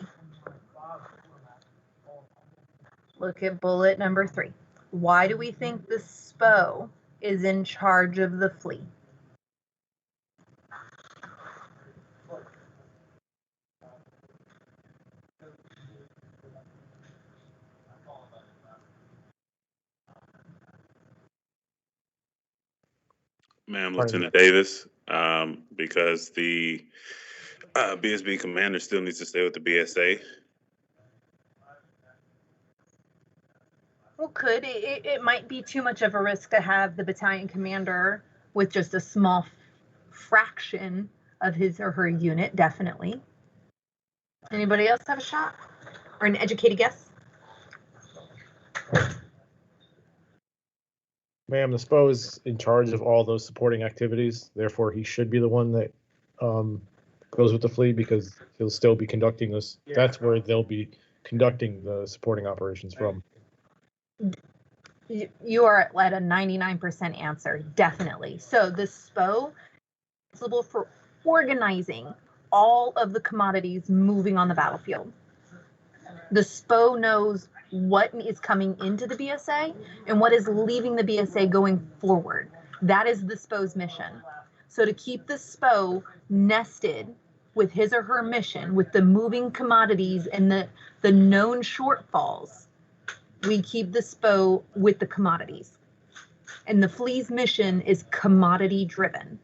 Look at bullet number 3. Why do we think the SPO is in charge of the flea? Ma'am, Lieutenant Davis, because the BSB commander still needs to stay with the BSA. Well, it might be too much of a risk to have the battalion commander with just a small fraction of his or her unit, definitely. Anybody else have a shot or an educated guess? Ma'am, the SPO is in charge of all those supporting activities. Therefore, he should be the one that goes with the fleet because he'll still be conducting this. That's where they'll be conducting the supporting operations from. You are at a 99% answer, definitely. So the SPO is responsible for organizing all of the commodities moving on the battlefield. The SPO knows what is coming into the BSA and what is leaving the BSA going forward. That is the SPO's mission. So to keep the SPO nested with his or her mission, with the moving commodities and the known shortfalls, we keep the SPO with the commodities. And the flea's mission is commodity driven.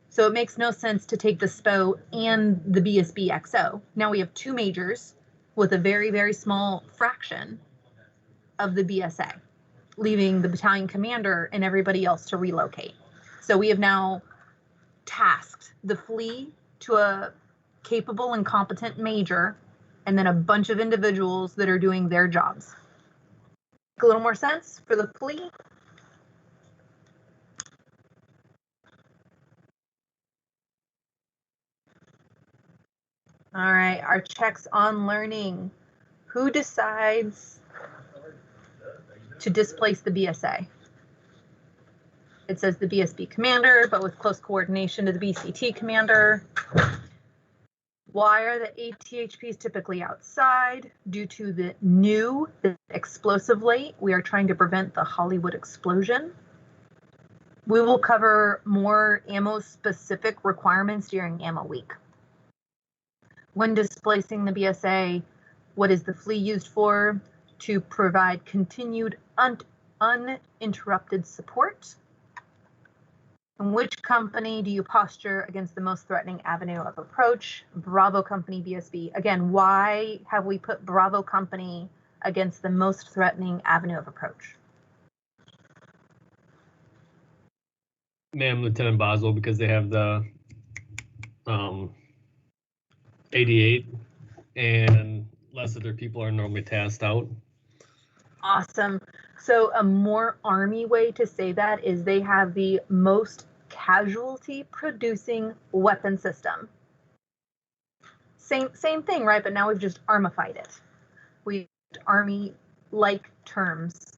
So it makes no sense to take the SPO and the BSB XO. Now we have 2 majors with a very, very small fraction of the BSA, leaving the battalion commander and everybody else to relocate. So we have now tasked the flea to a capable and competent major, and then a bunch of individuals that are doing their jobs. Make a little more sense for the flea? All right, our checks on learning. Who decides to displace the BSA? It says the BSB commander, but with close coordination to the BCT commander. Why are the ATHPs typically outside? Due to the explosive light, we are trying to prevent the Hollywood explosion. We will cover more ammo-specific requirements during Ammo Week. When displacing the BSA, what is the flea used for? To provide continued uninterrupted support. And which company do you posture against the most threatening avenue of approach? Bravo Company, BSB. Again, why have we put Bravo Company against the most threatening avenue of approach? Ma'am, Lieutenant Boswell, because they have the 88 and less of their people are normally tasked out. Awesome. So a more Army way to say that is they have the most casualty producing weapon system. Same thing, right? But now we've just armified it. We Army-like terms.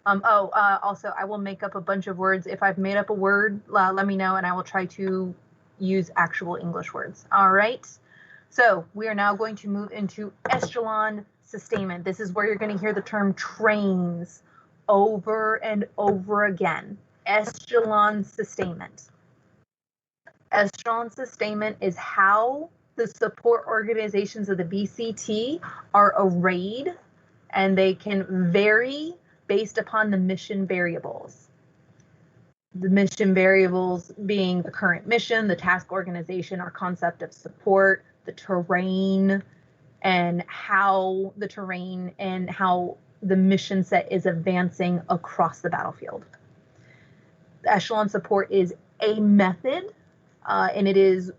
Also, I will make up a bunch of words. If I've made up a word, let me know, and I will try to use actual English words. All right. So we are now going to move into echelon sustainment. This is where you're going to hear the term trains over and over again. Echelon sustainment. Echelon sustainment is how the support organizations of the BCT are arrayed, and they can vary based upon the mission variables. The mission variables being the current mission, the task organization, our concept of support, the terrain, and how the mission set is advancing across the battlefield. The echelon support is a method, and it is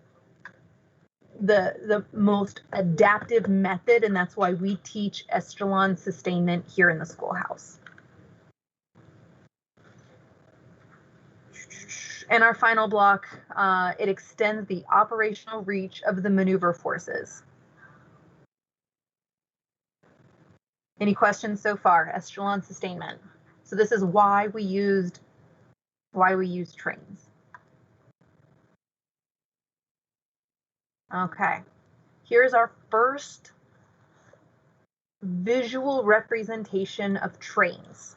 the most adaptive method, and that's why we teach echelon sustainment here in the schoolhouse. And our final block, it extends the operational reach of the maneuver forces. Any questions so far? Echelon sustainment. So this is why we used trains. Okay, here's our first visual representation of trains.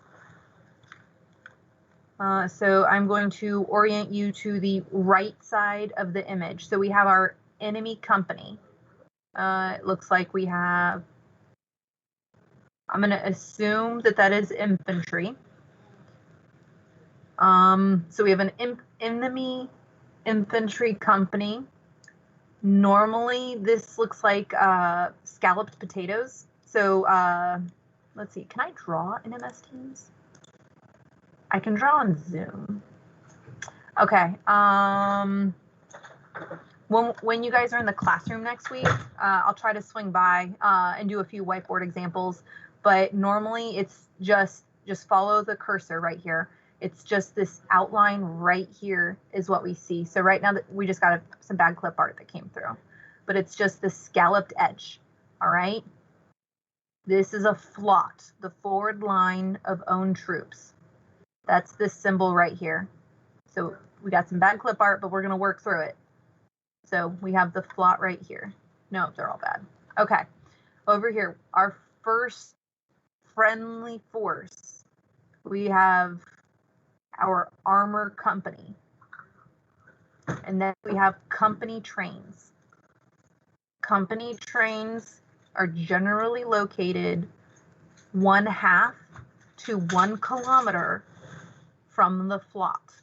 So I'm going to orient you to the right side of the image. So we have our enemy company. It looks like we have, I'm going to assume that that is infantry. So we have an enemy infantry company. Normally this looks like scalloped potatoes. So let's see, can I draw in MS Teams? I can draw on Zoom. Okay. When you guys are in the classroom next week, I'll try to swing by and do a few whiteboard examples. But normally it's just follow the cursor right here. It's just this outline right here is what we see. So right now we just got some bad clip art that came through, but it's just the scalloped edge. All right. This is a FLOT, the forward line of owned troops. That's this symbol right here. So we got some bad clip art, but we're going to work through it. So we have the FLOT right here. No, they're all bad. Okay. Over here, our first friendly force. We have our armor company. And then we have company trains. Company trains are generally located 1/2 to 1 kilometer from the FLOT.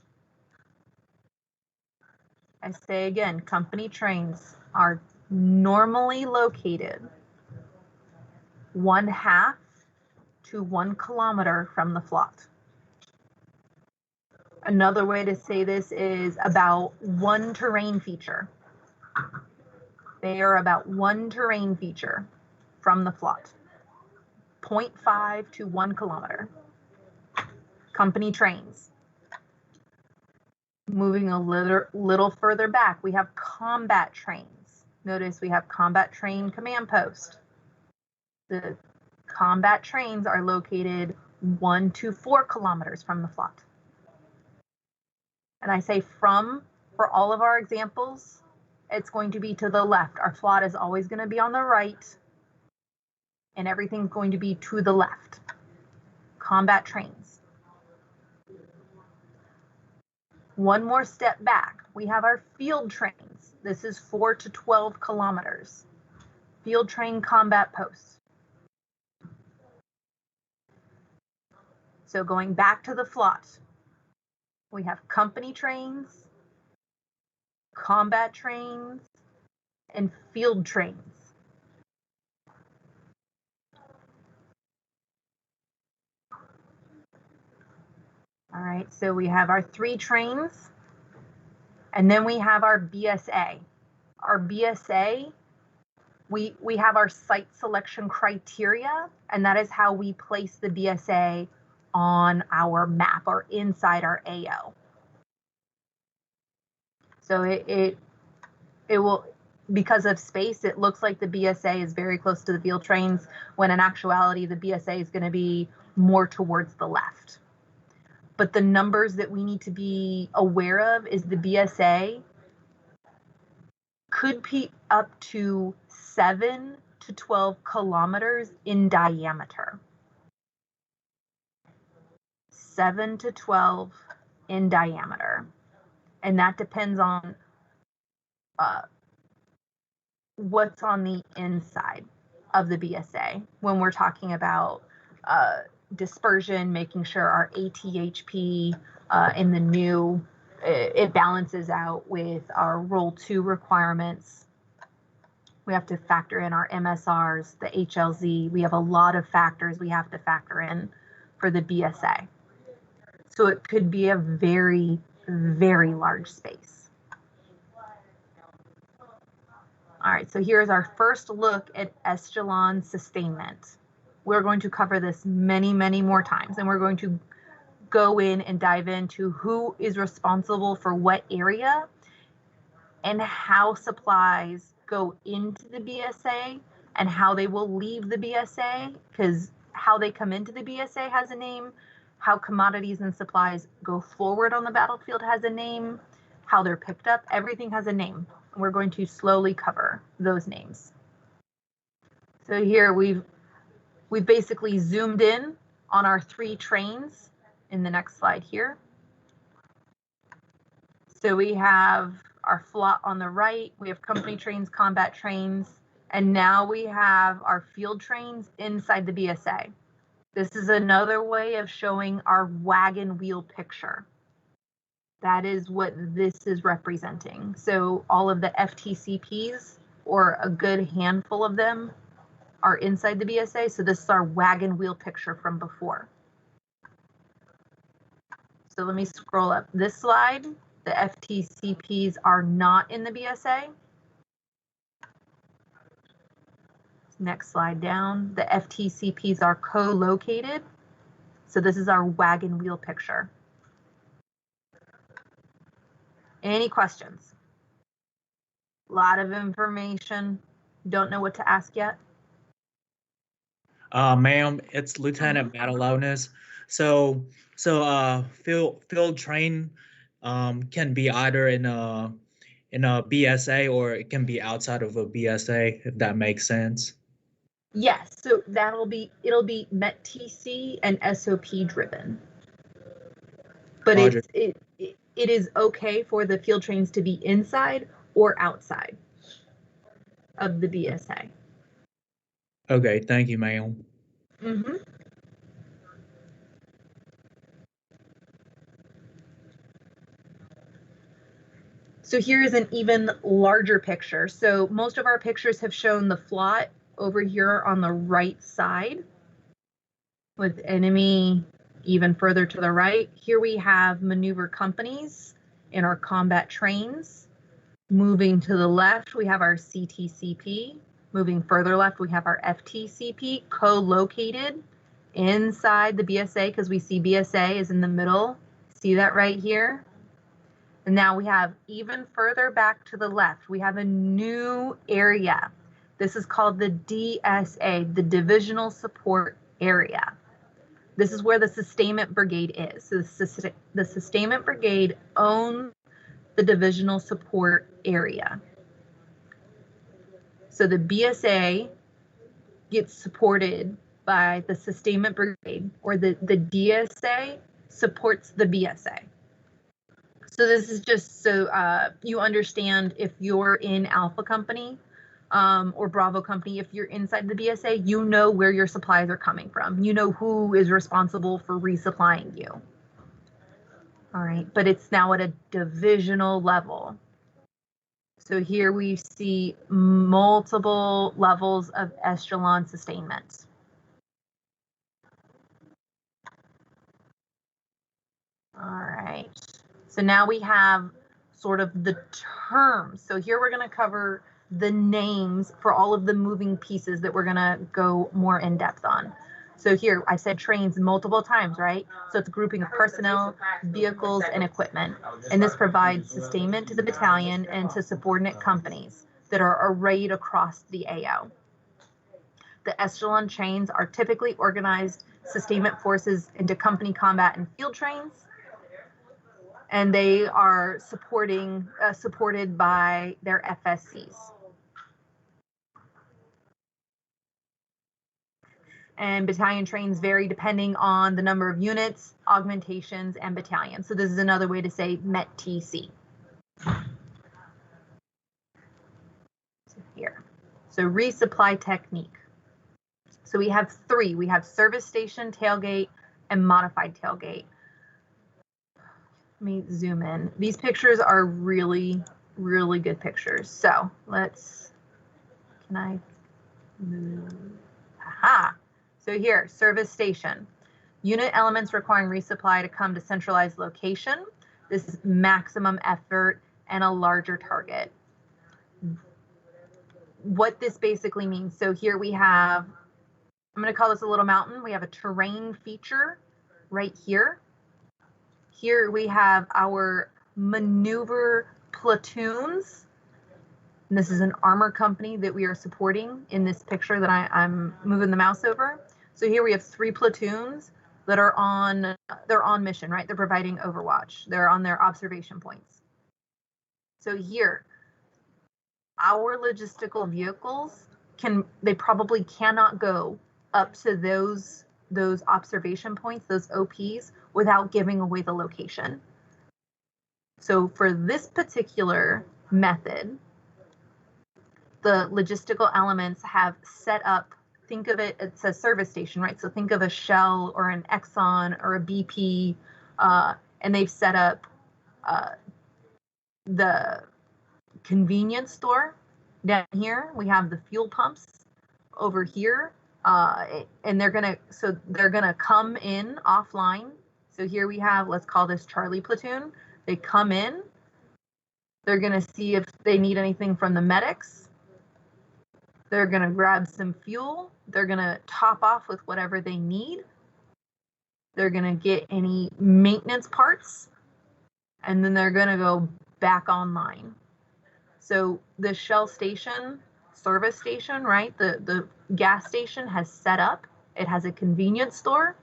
I say again, company trains are normally located 1/2 to 1 kilometer from the FLOT. Another way to say this is about 1 terrain feature. They are about 1 terrain feature from the FLOT. 0.5 to 1 kilometer. Company trains. Moving a little further back, we have combat trains. Notice we have combat train command post. The combat trains are located 1 to 4 kilometers from the FLOT. And I say from for all of our examples, it's going to be to the left. Our FLOT is always going to be on the right, and everything's going to be to the left. Combat trains. One more step back, we have our field trains. This is 4 to 12 kilometers. Field train combat posts. So going back to the FLOT, we have company trains, combat trains, and field trains. All right, so we have our 3 trains, and then we have our BSA. Our BSA, we have our site selection criteria, and that is how we place the BSA on our map or inside our AO. So it will, because of space, it looks like the BSA is very close to the field trains, when in actuality, the BSA is going to be more towards the left. But the numbers that we need to be aware of is the BSA could be up to 7 to 12 kilometers in diameter. 7 to 12 in diameter. And that depends on what's on the inside of the BSA. When we're talking about dispersion, making sure our ATHP in the new, it balances out with our Role 2 requirements. We have to factor in our MSRs, the HLZ. We have a lot of factors we have to factor in for the BSA. So it could be a very, very large space. All right, so here's our first look at echelon sustainment. We're going to cover this many, many more times, and we're going to go in and dive into who is responsible for what area and how supplies go into the BSA and how they will leave the BSA, because how they come into the BSA has a name, how commodities and supplies go forward on the battlefield has a name, how they're picked up, everything has a name. We're going to slowly cover those names. So here we've basically zoomed in on our 3 trains in the next slide here. So we have our FLOT on the right, we have company trains, combat trains, and now we have our field trains inside the BSA. This is another way of showing our wagon wheel picture. That is what this is representing. So all of the FTCPs, or a good handful of them, are inside the BSA. So this is our wagon wheel picture from before. So let me scroll up this slide. The FTCPs are not in the BSA. Next slide down. The FTCPs are co-located. So this is our wagon wheel picture. Any questions? A lot of information. Don't know what to ask yet. Ma'am, it's Lieutenant Matalonis. So field train can be either in a BSA or it can be outside of a BSA, if that makes sense. Yes, so it'll be MET-TC and SOP driven. But it is okay for the field trains to be inside or outside of the BSA. Okay, thank you, ma'am. Mm-hmm. So here is an even larger picture. So most of our pictures have shown the FLOT over here on the right side with enemy even further to the right. Here we have maneuver companies in our combat trains. Moving to the left, we have our CTCP. Moving further left, we have our FTCP co-located inside the BSA, because we see BSA is in the middle. See that right here? And now we have even further back to the left, we have a new area. This is called the DSA, the Divisional Support Area. This is where the Sustainment Brigade is. So the Sustainment Brigade owns the Divisional Support Area. So the BSA gets supported by the Sustainment Brigade, or the DSA supports the BSA. So this is just so you understand, if you're in Alpha Company or Bravo Company, if you're inside the BSA, you know where your supplies are coming from. You know who is responsible for resupplying you. All right, but it's now at a divisional level. So here we see multiple levels of echelon sustainment. All right. So now we have sort of the terms. So here we're going to cover the names for all of the moving pieces that we're going to go more in depth on. So here I said trains multiple times, right? So it's a grouping of personnel, vehicles, and equipment. And this provides sustainment to the battalion and to subordinate companies that are arrayed across the AO. The echelon trains are typically organized sustainment forces into company combat and field trains. And they are supported by their FSCs. And battalion trains vary depending on the number of units, augmentations, and battalions. So this is another way to say MET-TC. So here, so resupply technique. So we have 3. We have service station, tailgate, and modified tailgate. Let me zoom in. These pictures are really, really good pictures. So can I move? Aha. So here, service station. Unit elements requiring resupply to come to centralized location. This is maximum effort and a larger target. What this basically means, so here we have, I'm going to call this a little mountain. We have a terrain feature right here. Here we have our maneuver platoons. And this is an armor company that we are supporting in this picture that I'm moving the mouse over. So here we have 3 platoons that are on mission, right? They're providing overwatch. They're on their observation points. So here, our logistical vehicles they probably cannot go up to those observation points, those OPs, without giving away the location. So for this particular method, the logistical elements have set up, think of it's a service station, right? So think of a Shell or an Exxon or a BP, and they've set up the convenience store down here. We have the fuel pumps over here, and they're gonna come in offline. So here we have, let's call this Charlie platoon. They come in, they're gonna see if they need anything from the medics. They're gonna grab some fuel. They're gonna top off with whatever they need. They're gonna get any maintenance parts, and then they're gonna go back online. So the Shell station, service station, right? The gas station has set up. It has a convenience store,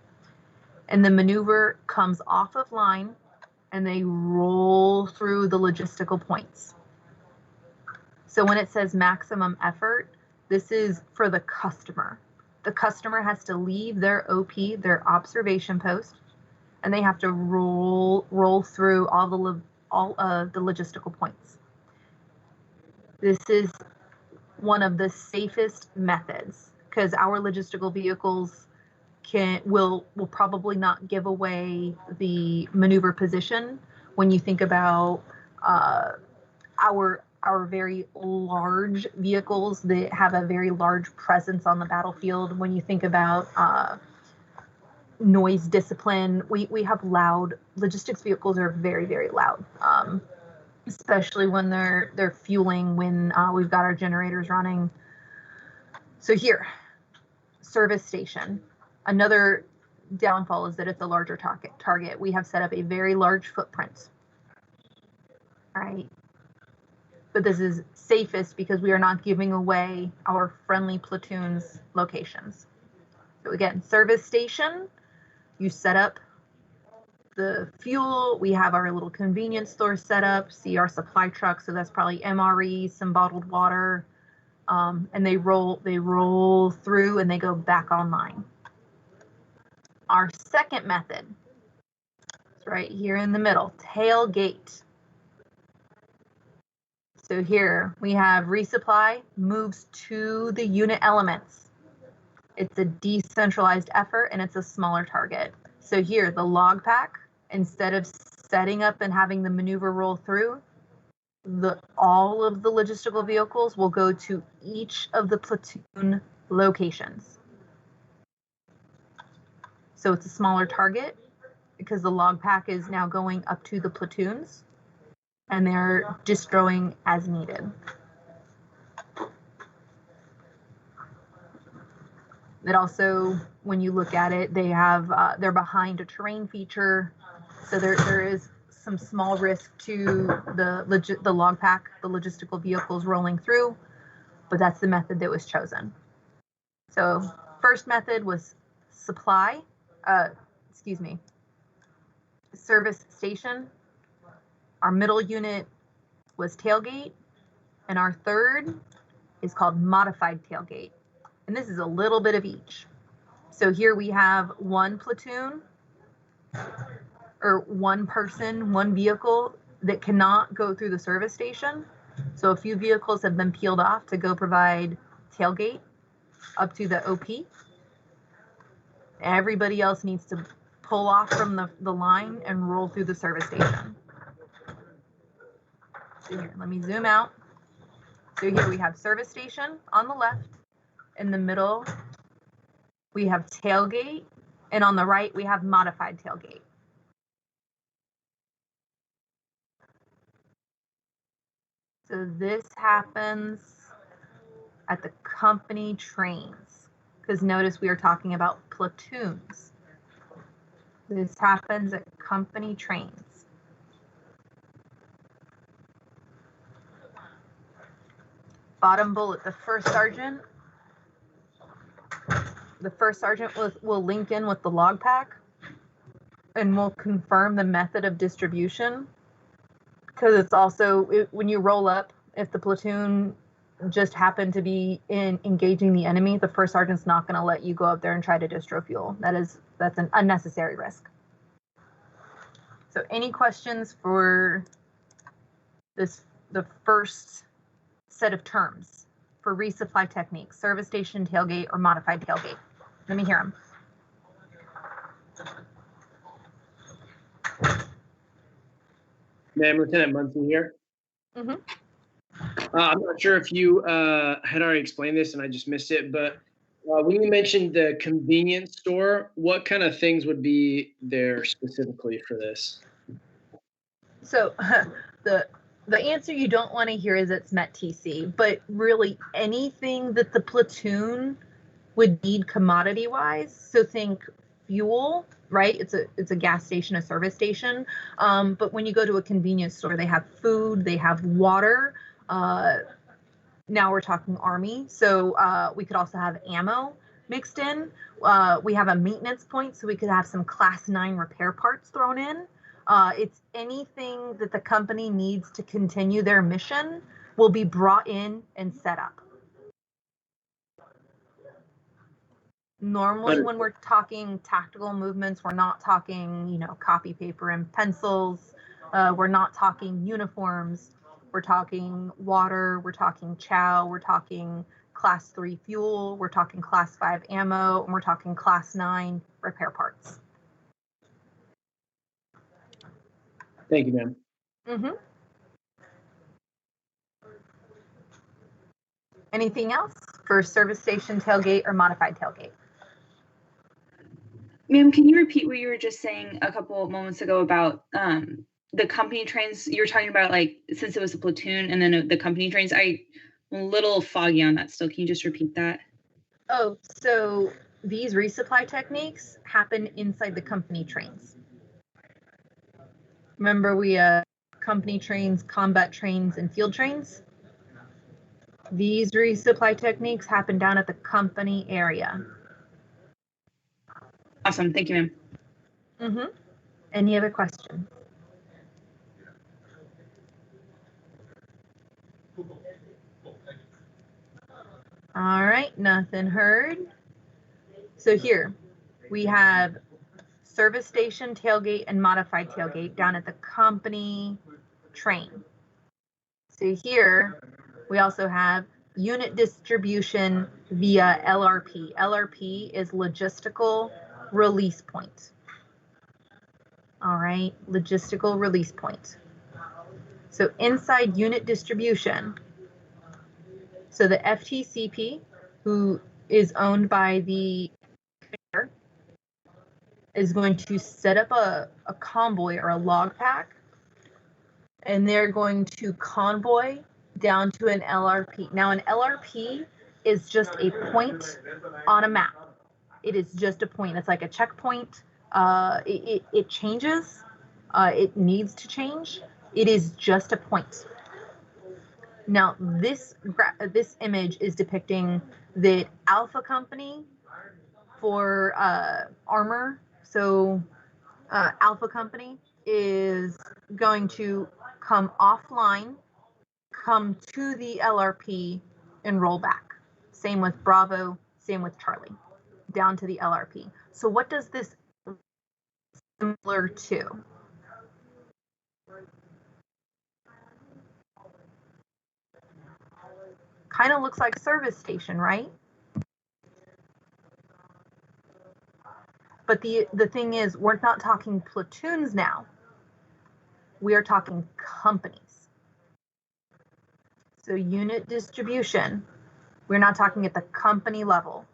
and the maneuver comes off of line, and they roll through the logistical points. So when it says maximum effort, this is for the customer. The customer has to leave their OP, their observation post, and they have to roll through all of the logistical points. This is one of the safest methods because our logistical vehicles will probably not give away the maneuver position. When you think about our very large vehicles that have a very large presence on the battlefield, when you think about noise discipline, we have loud logistics vehicles are very, very loud, especially when they're fueling, when we've got our generators running. So here, service station. Another downfall is that it's a larger target. We have set up a very large footprint. All right. But this is safest because we are not giving away our friendly platoons' locations. So again, service station, you set up the fuel. We have our little convenience store set up. See our supply truck. So that's probably MRE, some bottled water, and they roll through and they go back online. Our second method is right here in the middle, tailgate. So here we have resupply moves to the unit elements. It's a decentralized effort and it's a smaller target. So here, the log pack, instead of setting up and having the maneuver roll through, all of the logistical vehicles will go to each of the platoon locations. So it's a smaller target because the log pack is now going up to the platoons and they're destroying as needed. It also, when you look at it, they have they're behind a terrain feature, so there is some small risk to the log pack, the logistical vehicles rolling through, but that's the method that was chosen. So first method was service station. Our middle unit was tailgate, and our third is called modified tailgate. And this is a little bit of each. So here we have one platoon, or one person, one vehicle that cannot go through the service station. So a few vehicles have been peeled off to go provide tailgate up to the OP. Everybody else needs to pull off from the line and roll through the service station. So here, let me zoom out. So here we have service station on the left. In the middle, we have tailgate. And on the right, we have modified tailgate. So this happens at the company trains. Because notice we are talking about platoons. This happens at company trains. Bottom bullet, the first sergeant will link in with the log pack and will confirm the method of distribution. Because it's also, when you roll up, if the platoon just happened to be engaging the enemy, the first sergeant's not going to let you go up there and try to distro fuel. That's an unnecessary risk. So any questions for the first set of terms for resupply techniques, service station, tailgate, or modified tailgate? Let me hear them. Ma'am, Lieutenant Munson here. Mm-hmm. I'm not sure if you had already explained this and I just missed it, but when you mentioned the convenience store, what kind of things would be there specifically for this? So the answer you don't want to hear is it's met TC, but really anything that the platoon would need commodity wise. So think fuel, right? It's a gas station, a service station. But when you go to a convenience store, they have food, they have water. Now we're talking Army. So we could also have ammo mixed in. We have a maintenance point, so we could have some class 9 repair parts thrown in. It's anything that the company needs to continue their mission will be brought in and set up. Normally, when we're talking tactical movements, we're not talking, copy paper and pencils. We're not talking uniforms. We're talking water. We're talking chow. We're talking class 3 fuel. We're talking class 5 ammo. And we're talking class 9 repair parts. Thank you, ma'am. Mm-hmm. Anything else for service station, tailgate, or modified tailgate? Ma'am, can you repeat what you were just saying a couple moments ago about the company trains? You were talking about, like, since it was a platoon and then the company trains. I'm a little foggy on that still. Can you just repeat that? Oh, so these resupply techniques happen inside the company trains. Remember, we company trains, combat trains, and field trains? These resupply techniques happen down at the company area. Awesome. Thank you, ma'am. Mm-hmm. Any other questions? All right, nothing heard. So here we have service station, tailgate, and modified tailgate down at the company train. So here we also have unit distribution via LRP. LRP is logistical release point. All right, logistical release point. So inside unit distribution, so the FTCP, who is owned by the commander, is going to set up a convoy or a log pack, and they're going to convoy down to an LRP. Now, an LRP is just a point on a map. It is just a point. It's like a checkpoint. It changes. It needs to change. It is just a point. Now, this image is depicting the Alpha Company for armor. So Alpha Company is going to come offline, come to the LRP, and roll back. Same with Bravo, same with Charlie, down to the LRP. So what does this similar to? Kind of looks like service station, right? But the thing is, we're not talking platoons now. We are talking companies. So unit distribution, we're not talking at the company level.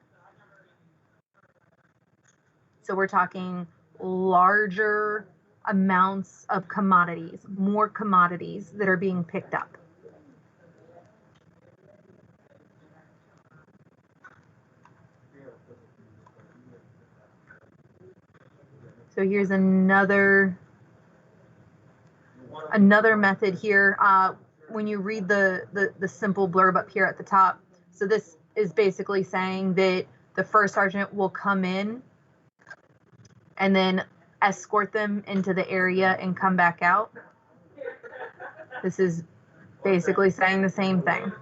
So we're talking larger amounts of commodities, more commodities that are being picked up. So here's another method here. When you read the simple blurb up here at the top, so this is basically saying that the first sergeant will come in and then escort them into the area and come back out. This is basically saying the same thing.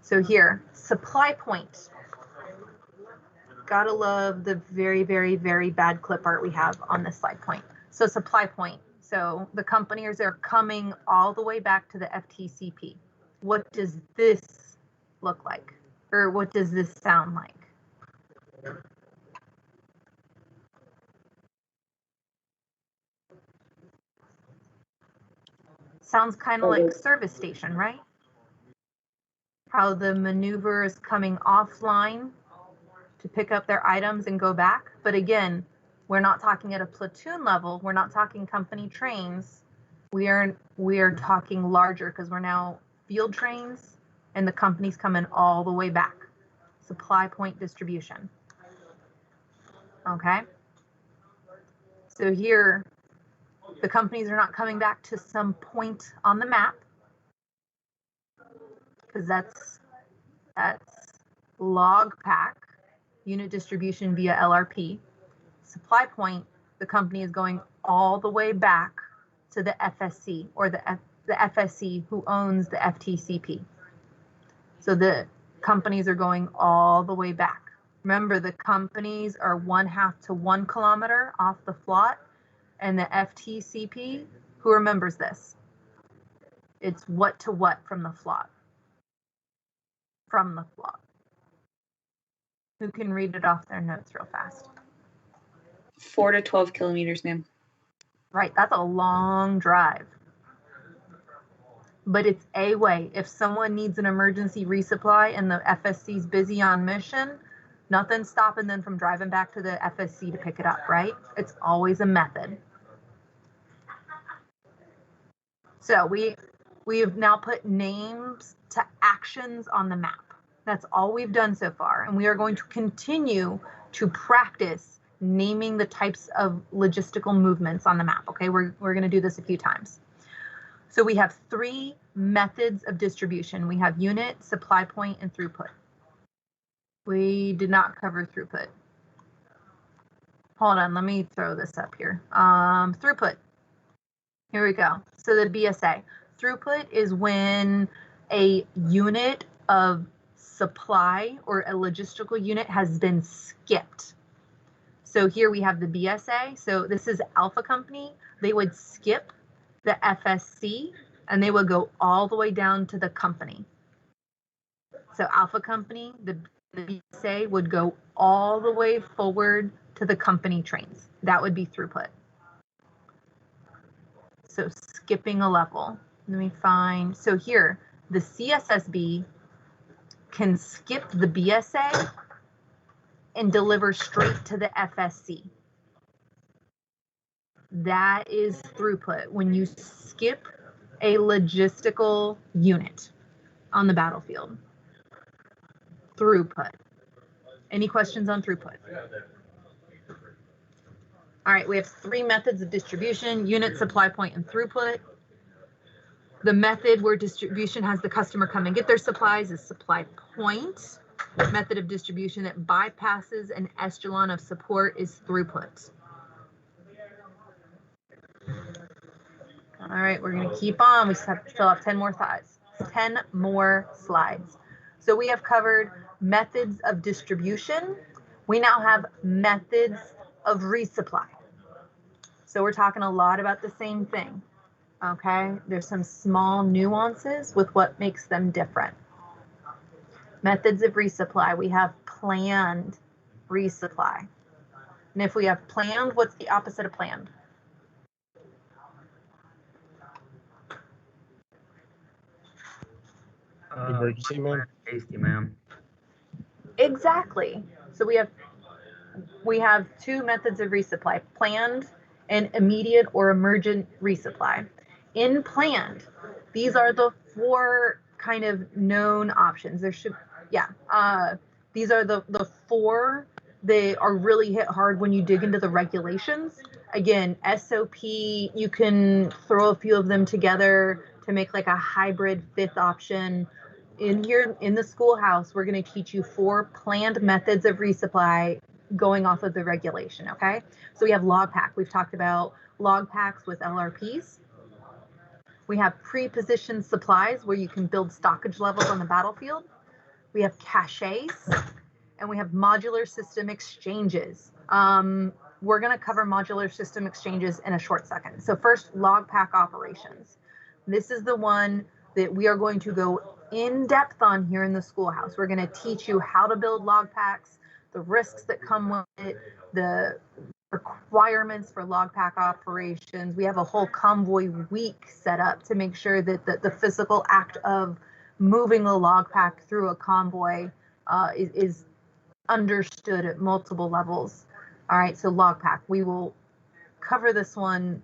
So here, supply point. Gotta love the very, very, very bad clip art we have on this slide point. So supply point. So the companies are coming all the way back to the FTCP. What does this look like? Or what does this sound like? Sounds kind of like service station, right? How the maneuver is coming offline to pick up their items and go back. But again, we're not talking at a platoon level. We're not talking company trains. We are talking larger because we're now field trains and the company's coming all the way back. Supply point distribution. Okay. So here, the companies are not coming back to some point on the map because that's log pack, unit distribution via LRP. Supply point, the company is going all the way back to the FSC or the FSC who owns the FTCP. So the companies are going all the way back. Remember, the companies are 1/2 to 1 kilometer off the FLOT, and the FTCP, who remembers this? It's what to what from the FLOT. From the FLOT. Who can read it off their notes real fast? 4 to 12 kilometers, ma'am. Right, that's a long drive. But it's a way. If someone needs an emergency resupply and the FSC's busy on mission, nothing's stopping them from driving back to the FSC to pick it up, right? It's always a method. So we have now put names to actions on the map. That's all we've done so far. And we are going to continue to practice naming the types of logistical movements on the map. Okay, we're going to do this a few times. So we have 3 methods of distribution. We have unit, supply point, and throughput. We did not cover throughput. Hold on, let me throw this up here. Throughput. Here we go. So the BSA. Throughput is when a unit of supply or a logistical unit has been skipped. So here we have the BSA. So this is Alpha Company. They would skip the FSC and they would go all the way down to the company. So Alpha Company, the BSA would go all the way forward to the company trains. That would be throughput. So skipping a level. Let me find, so here, the CSSB can skip the BSA and deliver straight to the FSC. That is throughput, when you skip a logistical unit on the battlefield. Throughput. Any questions on throughput? All right, we have 3 methods of distribution: unit, supply point, and throughput. The method where distribution has the customer come and get their supplies is supply point. Method of distribution that bypasses an echelon of support is throughput. All right, we're going to keep on. We have to fill out 10 more slides. 10 more slides. So we have covered methods of distribution. We now have methods of resupply. So we're talking a lot about the same thing. Okay, there's some small nuances with what makes them different. Methods of resupply. We have planned resupply. And if we have planned, what's the opposite of planned? Emergency, ma'am. Safety, ma'am. Exactly. So we have 2 methods of resupply: planned and immediate or emergent resupply. In planned, these are the 4 kind of known options. There should, These are the four that are really hit hard when you dig into the regulations. Again, SOP, you can throw a few of them together to make like a hybrid fifth option. In here in the schoolhouse, we're going to teach you 4 planned methods of resupply going off of the regulation, okay? So we have log pack. We've talked about log packs with LRPs. We have pre-positioned supplies where you can build stockage levels on the battlefield. We have caches, and we have modular system exchanges. We're going to cover modular system exchanges in a short second. So first, log pack operations. This is the one that we are going to go in depth on here in the schoolhouse. We're going to teach you how to build log packs, the risks that come with it, the requirements for log pack operations. We have a whole convoy week set up to make sure that the physical act of moving a log pack through a convoy is understood at multiple levels. All right, so log pack, we will cover this one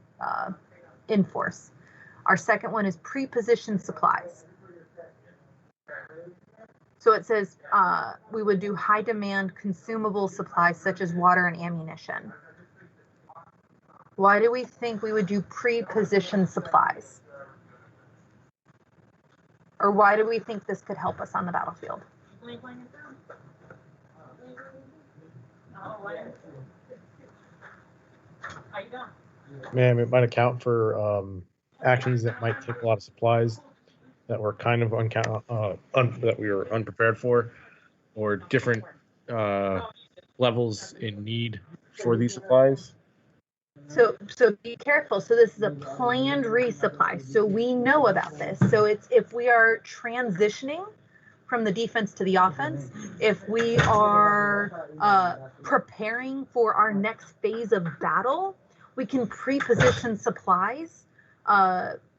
in force. Our second one is pre-positioned supplies. So it says we would do high demand consumable supplies such as water and ammunition. Why do we think we would do pre-positioned supplies? Or why do we think this could help us on the battlefield? Man, it might account for actions that might take a lot of supplies that were kind of that we were unprepared for, or different levels in need for these supplies. So be careful. So this is a planned resupply. So we know about this. So it's if we are transitioning from the defense to the offense, if we are preparing for our next phase of battle, we can pre-position supplies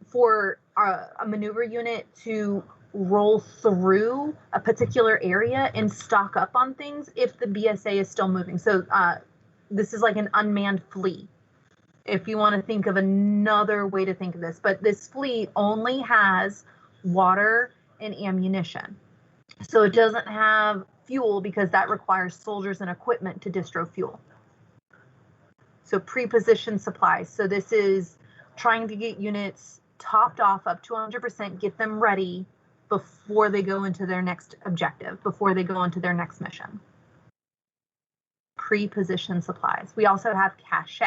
for a maneuver unit to roll through a particular area and stock up on things if the BSA is still moving. So this is like an unmanned fleet, if you want to think of another way to think of this. But this fleet only has water and ammunition. So it doesn't have fuel because that requires soldiers and equipment to distro fuel. So pre-positioned supplies. So this is trying to get units topped off up to 100%, get them ready before they go into their next objective, before they go into their next mission. Pre-positioned supplies. We also have cache.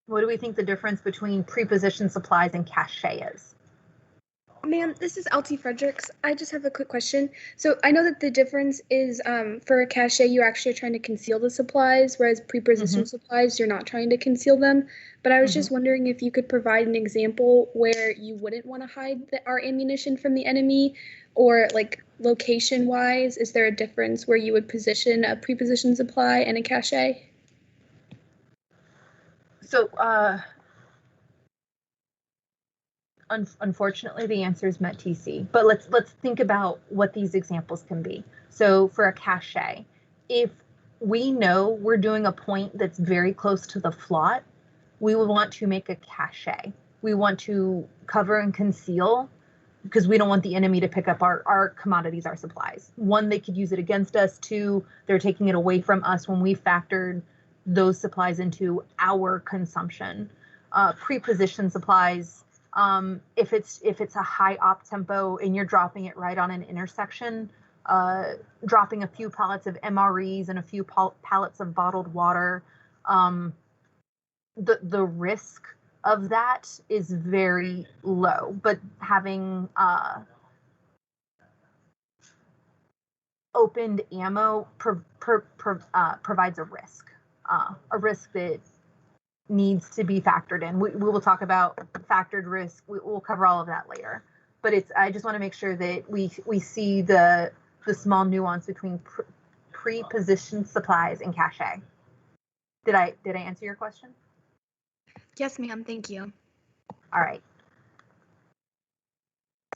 What do we think the difference between pre-positioned supplies and cache is? Ma'am, this is LT Fredericks. I just have a quick question. So I know that the difference is for a cache, you're actually trying to conceal the supplies, whereas pre-positioned supplies, you're not trying to conceal them. But I was just wondering if you could provide an example where you wouldn't want to hide our ammunition from the enemy, or like location-wise, is there a difference where you would position a pre-positioned supply and a cache? So, unfortunately, the answer is Met TC. But let's think about what these examples can be. So, for a cache, if we know we're doing a point that's very close to the flot, we would want to make a cache. We want to cover and conceal because we don't want the enemy to pick up our commodities, our supplies. 1, they could use it against us. 2, they're taking it away from us when we factored those supplies into our consumption. Pre-positioned supplies, if it's a high op tempo and you're dropping it right on an intersection, dropping a few pallets of MREs and a few pallets of bottled water, the risk of that is very low. But having opened ammo provides a risk that needs to be factored in. We will talk about factored risk. We'll cover all of that later. But I just want to make sure that we see the small nuance between pre-positioned supplies and cache. Did I answer your question? Yes, ma'am. Thank you. All right.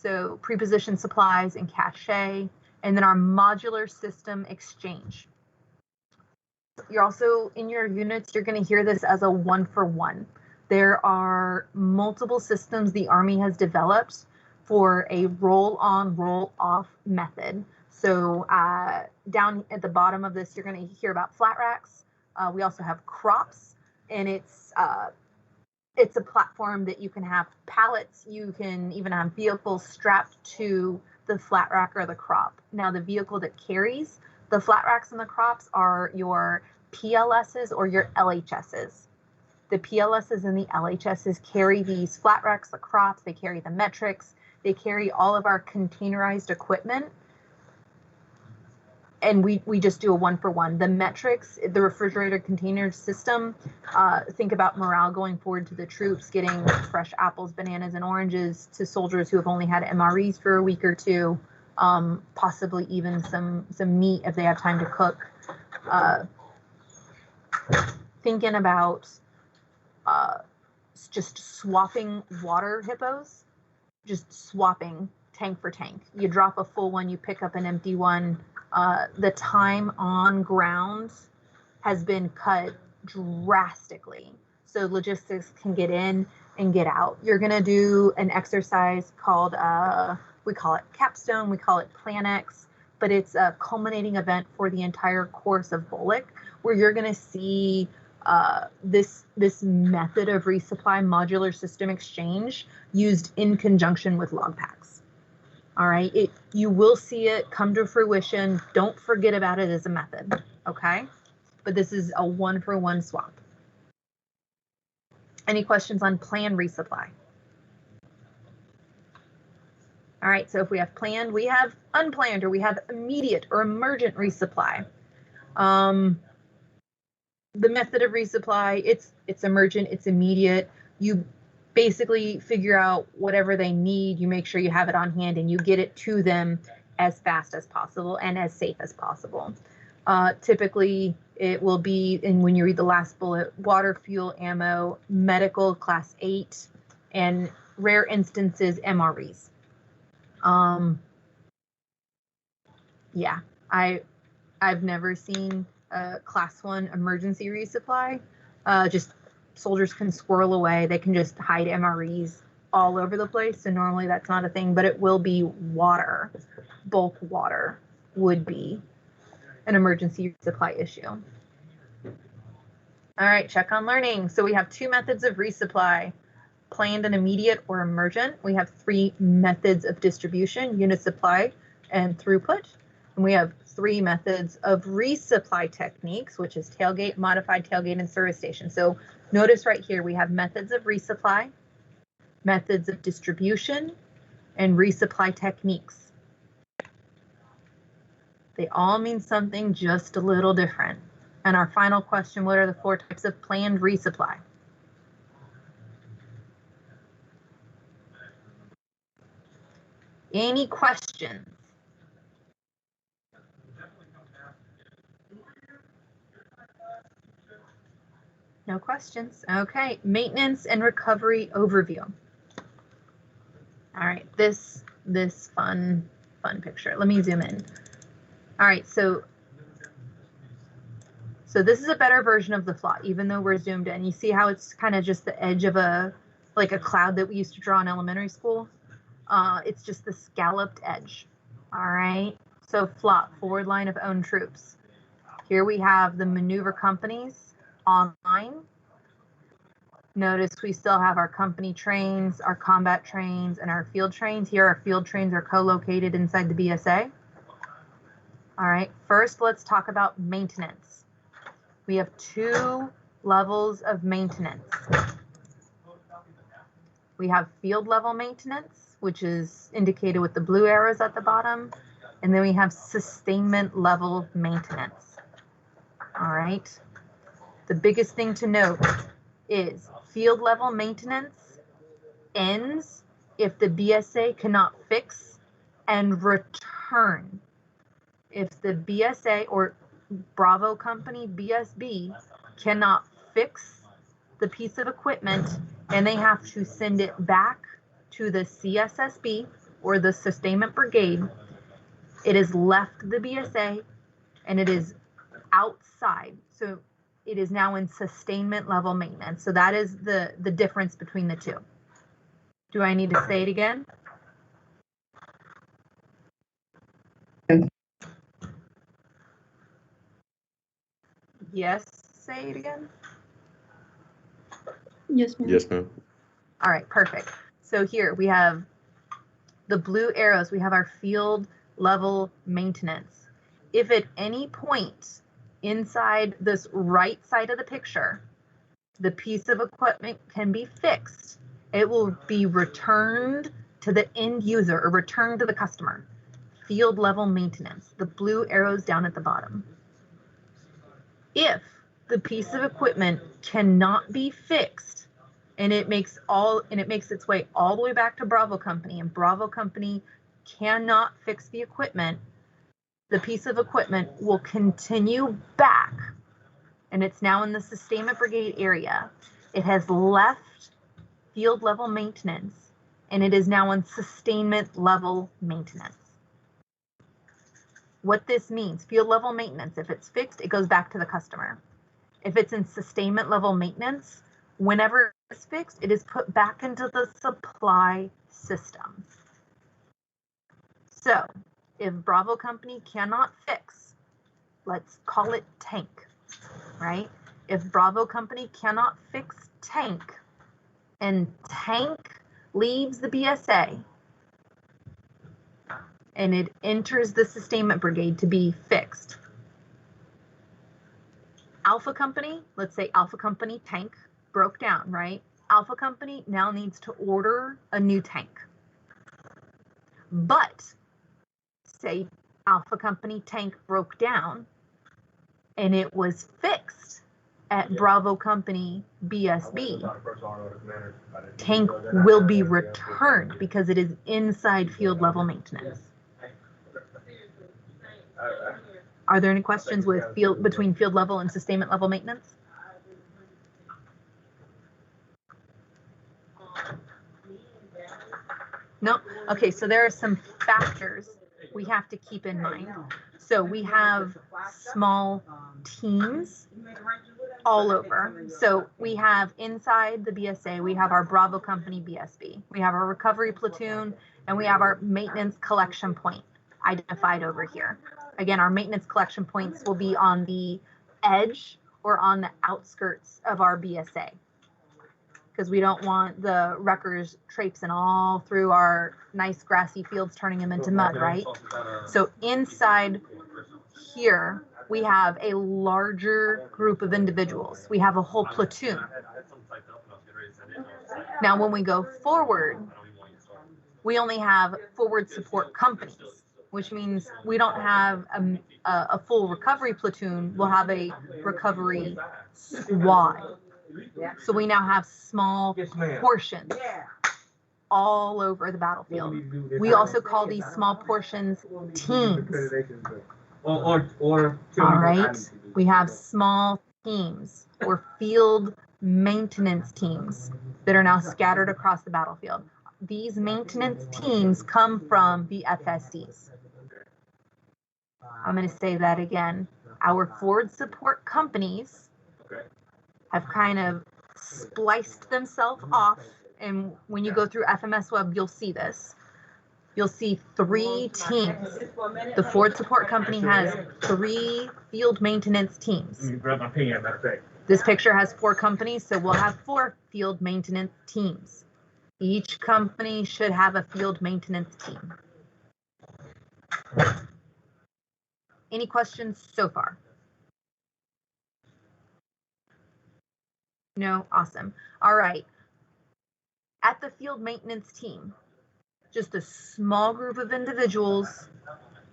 So pre-positioned supplies and cache, and then our modular system exchange. You're also, in your units, you're going to hear this as a 1-for-1. There are multiple systems the Army has developed for a roll-on, roll-off method. So down at the bottom of this, you're going to hear about flat racks. We also have crops, and it's a platform that you can have pallets. You can even have vehicles strapped to the flat rack or the crop. Now, the vehicle that carries the flat racks and the crops are your PLSs or your LHSs. The PLSs and the LHSs carry these flat racks, the crops, they carry the metrics, they carry all of our containerized equipment. And we just do a 1-for-1. The metrics, the refrigerator container system, think about morale going forward to the troops, getting fresh apples, bananas, and oranges to soldiers who have only had MREs for a week or two, possibly even some meat if they have time to cook. Thinking about just swapping water hippos, just swapping tank for tank. You drop a full one, you pick up an empty one. The time on ground has been cut drastically, so logistics can get in and get out. You're going to do an exercise called, we call it Capstone, we call it Plan X, but it's a culminating event for the entire course of BOLIC, where you're going to see this method of resupply modular system exchange used in conjunction with log packs. All right, you will see it come to fruition. Don't forget about it as a method, okay? But this is a 1-for-1 swap. Any questions on planned resupply? All right, so if we have planned, we have unplanned, or we have immediate or emergent resupply. The method of resupply, it's emergent, it's immediate. You basically figure out whatever they need, you make sure you have it on hand, and you get it to them as fast as possible and as safe as possible. Typically, it will be, and when you read the last bullet, water, fuel, ammo, medical, class 8, and rare instances, MREs. Yeah, I've never seen a class 1 emergency resupply. Just soldiers can squirrel away. They can just hide MREs all over the place. So normally that's not a thing, but it will be water. Bulk water would be an emergency resupply issue. All right, check on learning. So we have 2 methods of resupply, planned and immediate or emergent. We have 3 methods of distribution, unit supply and throughput. And we have 3 methods of resupply techniques, which is tailgate, modified tailgate, and service station. So notice right here, we have methods of resupply, methods of distribution, and resupply techniques. They all mean something just a little different. And our final question, what are the 4 types of planned resupply? Any questions? No questions. Okay, maintenance and recovery overview. All right, this fun picture. Let me zoom in. All right, so this is a better version of the flat, even though we're zoomed in. You see how it's kind of just the edge of like a cloud that we used to draw in elementary school? It's just the scalloped edge. All right, so FLOT, forward line of owned troops. Here we have the maneuver companies online. Notice we still have our company trains, our combat trains, and our field trains. Here our field trains are co-located inside the BSA. All right, first let's talk about maintenance. We have 2 levels of maintenance. We have field level maintenance, which is indicated with the blue arrows at the bottom. And then we have sustainment level maintenance. All right. The biggest thing to note is field level maintenance ends if the BSA cannot fix and return. If the BSA or Bravo Company BSB cannot fix the piece of equipment and they have to send it back to the CSSB or the Sustainment Brigade, it is left the BSA and it is outside. So it is now in sustainment level maintenance. So that is the difference between the 2. Do I need to say it again? Yes, say it again. Yes, ma'am. Yes, ma'am. All right, perfect. So here we have the blue arrows. We have our field level maintenance. If at any point inside this right side of the picture, the piece of equipment can be fixed, it will be returned to the end user or returned to the customer. Field level maintenance, the blue arrows down at the bottom. If the piece of equipment cannot be fixed and it makes its way all the way back to Bravo Company and Bravo Company cannot fix the equipment, the piece of equipment will continue back, and it's now in the sustainment brigade area. It has left field level maintenance and it is now in sustainment level maintenance. What this means, field level maintenance, if it's fixed, it goes back to the customer. If it's in sustainment level maintenance, whenever it's fixed, it is put back into the supply system. So if Bravo Company cannot fix, let's call it tank, right? If Bravo Company cannot fix tank and tank leaves the BSA and it enters the sustainment brigade to be fixed, Alpha Company, let's say Alpha Company tank broke down, right? Alpha Company now needs to order a new tank. But say Alpha Company tank broke down and it was fixed at Bravo Company BSB, tank will be returned because it is inside field level maintenance. Are there any questions with between field level and sustainment level maintenance? No? Okay, so there are some factors we have to keep in mind. So we have small teams all over. So we have inside the BSA, we have our Bravo Company BSB. We have our recovery platoon, and we have our maintenance collection point identified over here. Again, our maintenance collection points will be on the edge or on the outskirts of our BSA, because we don't want the wreckers traipsing all through our nice grassy fields, turning them into mud, right? So inside here, we have a larger group of individuals. We have a whole platoon. Now, when we go forward, we only have forward support companies, which means we don't have a full recovery platoon. We'll have a recovery squad. So we now have small portions all over the battlefield. We also call these small portions teams. All right, we have small teams or field maintenance teams that are now scattered across the battlefield. These maintenance teams come from the FSCs. I'm going to say that again. Our forward support companies have kind of spliced themselves off, and when you go through FMS Web, you'll see this. You'll see 3 teams. The forward support company has 3 field maintenance teams. This picture has 4 companies, so we'll have 4 field maintenance teams. Each company should have a field maintenance team. Any questions so far? No? Awesome. All right. At the field maintenance team, just a small group of individuals,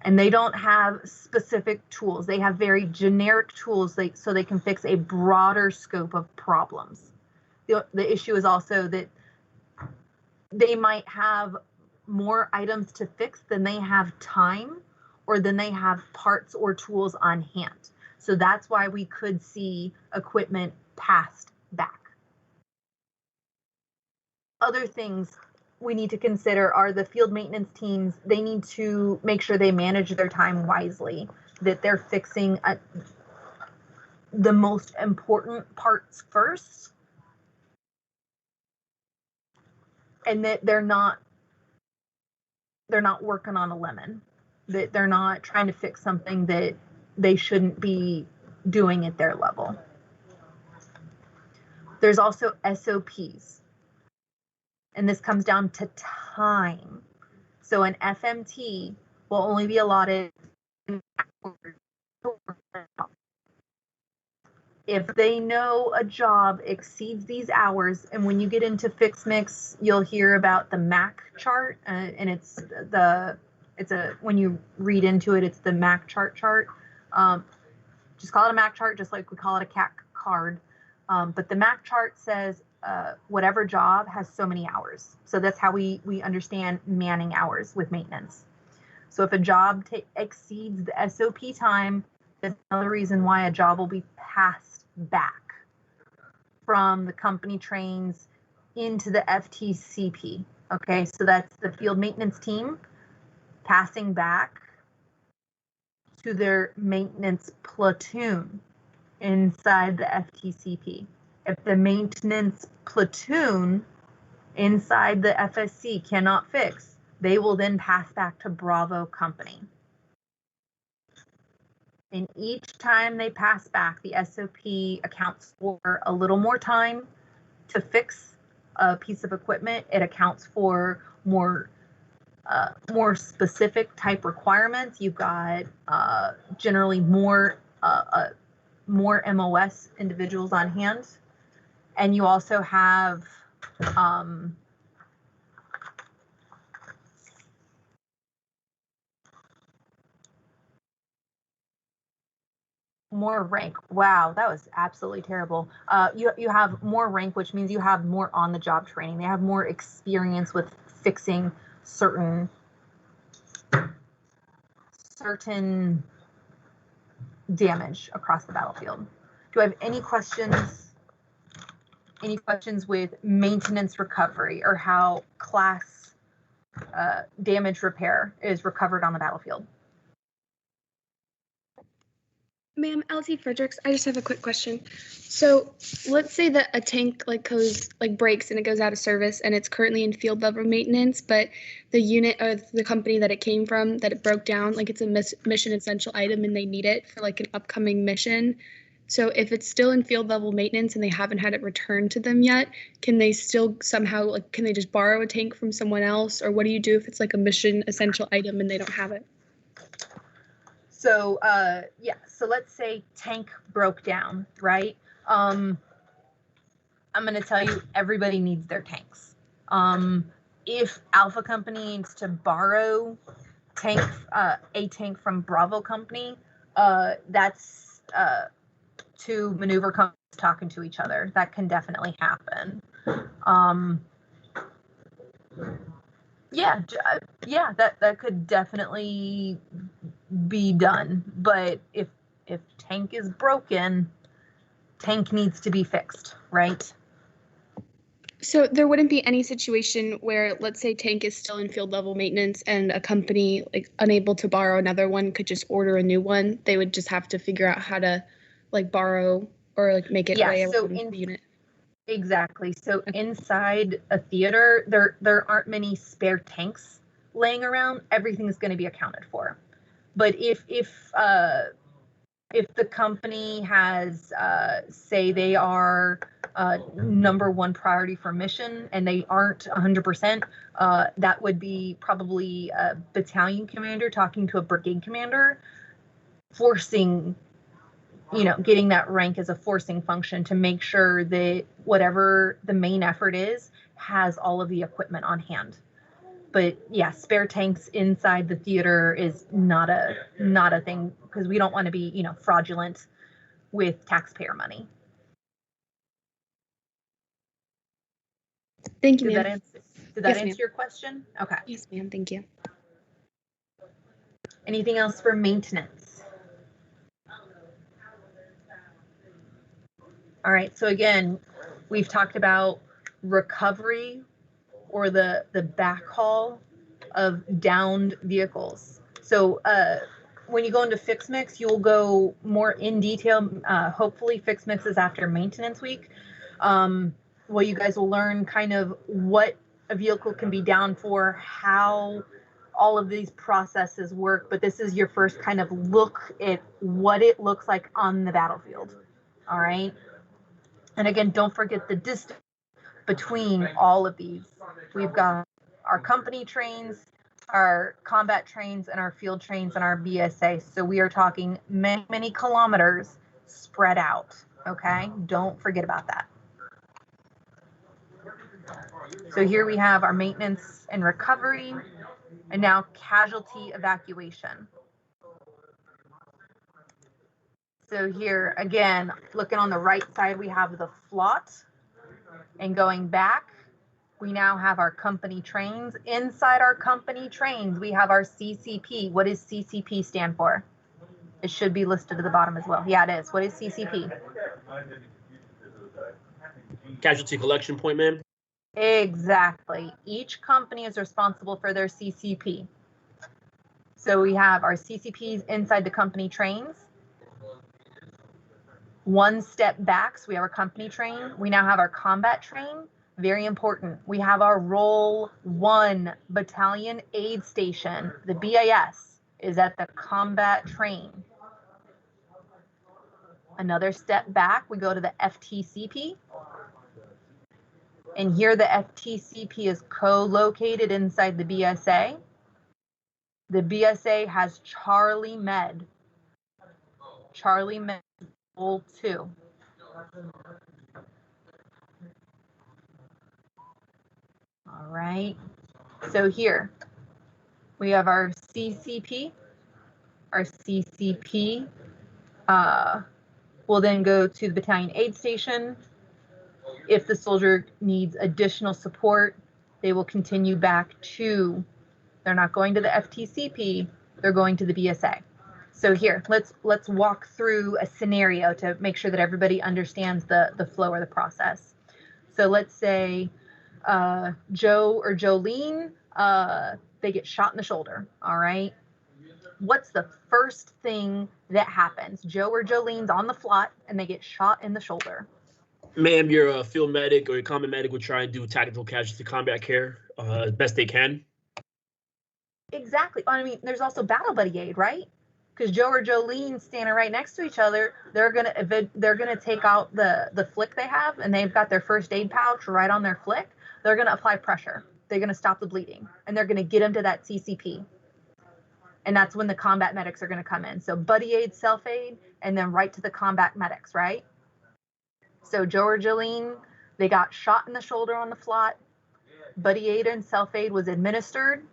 and they don't have specific tools. They have very generic tools so they can fix a broader scope of problems. The issue is also that they might have more items to fix than they have time or than they have parts or tools on hand. So that's why we could see equipment passed back. Other things we need to consider are the field maintenance teams. They need to make sure they manage their time wisely, that they're fixing the most important parts first, and that they're not working on a lemon, that they're not trying to fix something that they shouldn't be doing at their level. There's also SOPs, and this comes down to time. So an FMT will only be allotted if they know a job exceeds these hours. And when you get into fix mix, you'll hear about the MAC chart, and when you read into it, it's the MAC chart. Just call it a MAC chart, just like we call it a CAC card. But the MAC chart says whatever job has so many hours. So that's how we understand manning hours with maintenance. So if a job exceeds the SOP time, that's another reason why a job will be passed back from the company trains into the FTCP. Okay, so that's the field maintenance team passing back to their maintenance platoon inside the FTCP. If the maintenance platoon inside the FSC cannot fix, they will then pass back to Bravo company. And each time they pass back, the SOP accounts for a little more time to fix a piece of equipment. It accounts for more specific type requirements. You've got generally more MOS individuals on hand, and you also have more rank. Wow, that was absolutely terrible. You have more rank, which means you have more on-the-job training. They have more experience with fixing certain damage across the battlefield. Do I have any questions? Any questions with maintenance recovery or how class damage repair is recovered on the battlefield? Ma'am, LT Fredericks, I just have a quick question. So let's say that a tank breaks and it goes out of service and it's currently in field level maintenance, but the unit or the company that it came from, that it broke down, like it's a mission essential item and they need it for like an upcoming mission. So if it's still in field level maintenance and they haven't had it returned to them yet, can they still somehow, can they just borrow a tank from someone else? Or what do you do if it's like a mission essential item and they don't have it? So, so let's say tank broke down, right? I'm going to tell you, everybody needs their tanks. If Alpha Company needs to borrow a tank from Bravo Company, that's two maneuver companies talking to each other. That can definitely happen. That could definitely be done. But if tank is broken, tank needs to be fixed, right? So there wouldn't be any situation where, let's say, tank is still in field level maintenance and a company like unable to borrow another one could just order a new one. They would just have to figure out how to like borrow or like make it way over the unit. Exactly. So inside a theater, there aren't many spare tanks laying around. Everything is going to be accounted for. But if the company has, say they are number one priority for mission and they aren't 100%, that would be probably a battalion commander talking to a brigade commander, forcing, getting that rank as a forcing function to make sure that whatever the main effort is has all of the equipment on hand. But yeah, spare tanks inside the theater is not a thing because we don't want to be, fraudulent with taxpayer money. Thank you, ma'am. Did that answer your question? Okay. Yes, ma'am. Thank you. Anything else for maintenance? All right. So again, we've talked about recovery or the backhaul of downed vehicles. So when you go into fix mix, you'll go more in detail. Hopefully fix mix is after maintenance week. You guys will learn kind of what a vehicle can be down for, how all of these processes work, but this is your first kind of look at what it looks like on the battlefield. All right. And again, don't forget the distance between all of these. We've got our company trains, our combat trains, and our field trains, and our BSA. So we are talking many, many kilometers spread out. Okay. Don't forget about that. So here we have our maintenance and recovery, and now casualty evacuation. So here, again, looking on the right side, we have the FLOT, and going back, we now have our company trains. Inside our company trains, we have our CCP. What does CCP stand for? It should be listed at the bottom as well. Yeah, it is. What is CCP? Casualty collection point, ma'am. Exactly. Each company is responsible for their CCP. So we have our CCPs inside the company trains. One step back, so we have our company train. We now have our combat train. Very important. We have our Roll 1 Battalion Aid Station. The BAS is at the combat train. Another step back, we go to the FTCP. And here the FTCP is co-located inside the BSA. The BSA has Charlie Med. Charlie Med Roll 2. All right. So here we have our CCP. Our CCP will then go to the battalion aid station. If the soldier needs additional support, they will continue back to, they're not going to the FTCP, they're going to the BSA. So here, let's walk through a scenario to make sure that everybody understands the flow or the process. So let's say Joe or Jolene, they get shot in the shoulder, all right? What's the first thing that happens? Joe or Jolene's on the FLOT and they get shot in the shoulder. Ma'am, your field medic or your combat medic will try and do tactical casualty combat care as best they can. Exactly. I mean, there's also battle buddy aid, right? Because Joe or Jolene standing right next to each other, they're gonna take out the flick they have, and they've got their first aid pouch right on their flick. They're gonna apply pressure. They're gonna stop the bleeding, and they're gonna get them to that CCP. And that's when the combat medics are gonna come in. So buddy aid, self aid, and then right to the combat medics, right? So Joe or Jolene, they got shot in the shoulder on the FLOT. Buddy aid and self aid was administered,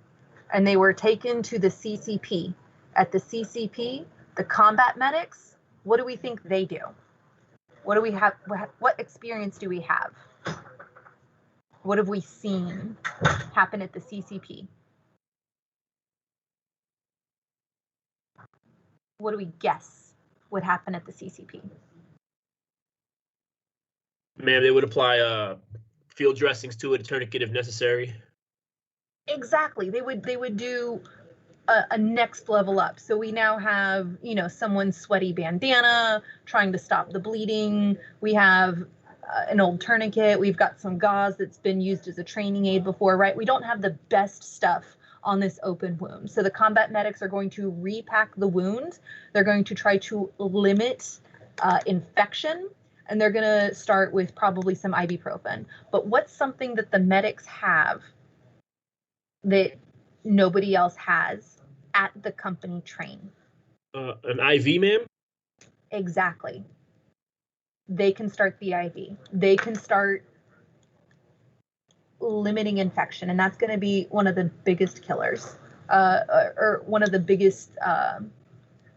and they were taken to the CCP. At the CCP, the combat medics, what do we think they do? What do we have? What experience do we have? What have we seen happen at the CCP? What do we guess would happen at the CCP? Ma'am, they would apply field dressings to it, a tourniquet if necessary. Exactly. They would do a next level up. So we now have, someone's sweaty bandana trying to stop the bleeding. We have an old tourniquet. We've got some gauze that's been used as a training aid before, right? We don't have the best stuff on this open wound. So the combat medics are going to repack the wound. They're going to try to limit infection, and they're going to start with probably some ibuprofen. But what's something that the medics have that nobody else has at the company train? An IV, ma'am? Exactly. They can start the IV. They can start limiting infection, and that's going to be one of the biggest killers, or one of the biggest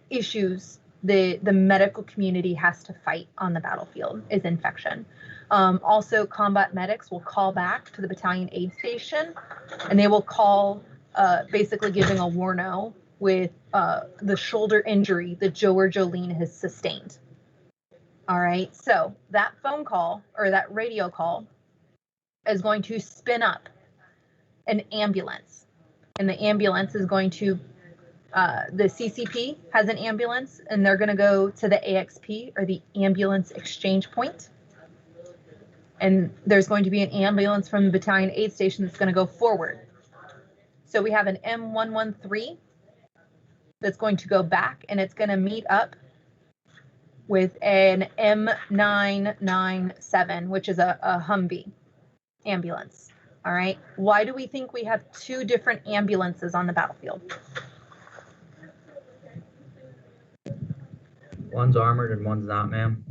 issues the medical community has to fight on the battlefield is infection. Also, combat medics will call back to the battalion aid station, and they will call, basically giving a warno with the shoulder injury that Joe or Jolene has sustained. All right, so that phone call or that radio call is going to spin up an ambulance, and the ambulance is going to, the CCP has an ambulance, and they're going to go to the AXP, or the ambulance exchange point. And there's going to be an ambulance from the battalion aid station that's going to go forward. So we have an M113 that's going to go back, and it's going to meet up with an M997, which is a Humvee ambulance. All right. Why do we think we have two different ambulances on the battlefield? One's armored and one's not, ma'am.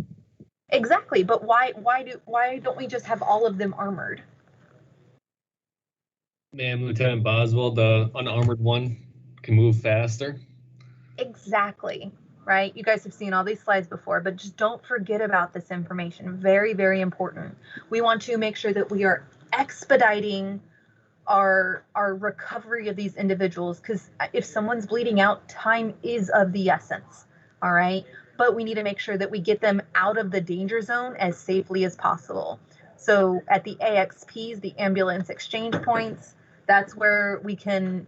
Exactly, but why don't we just have all of them armored? Ma'am, Lieutenant Boswell, the unarmored one can move faster. Exactly, right? You guys have seen all these slides before, but just don't forget about this information. Very, very important. We want to make sure that we are expediting our recovery of these individuals, because if someone's bleeding out, time is of the essence. All right, but we need to make sure that we get them out of the danger zone as safely as possible. So at the AXPs, the ambulance exchange points, that's where we can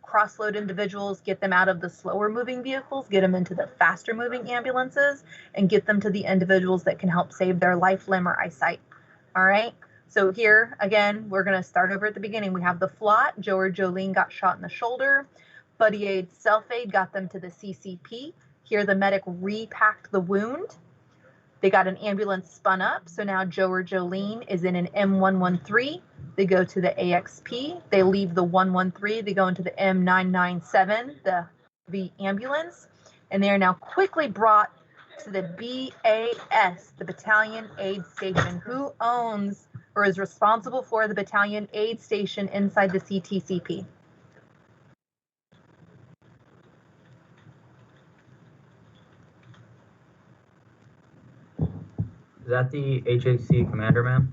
cross-load individuals, get them out of the slower moving vehicles, get them into the faster moving ambulances, and get them to the individuals that can help save their life, limb, or eyesight. All right. So here, again, we're going to start over at the beginning. We have the FLOT. Joe or Jolene got shot in the shoulder. Buddy aid, self-aid got them to the CCP. Here, the medic repacked the wound. They got an ambulance spun up. So now Joe or Jolene is in an M113. They go to the AXP. They leave the 113. They go into the M997, the ambulance. And they are now quickly brought to the BAS, the Battalion Aid Station. Who owns or is responsible for the Battalion Aid Station inside the CTCP? Is that the HAC commander, ma'am?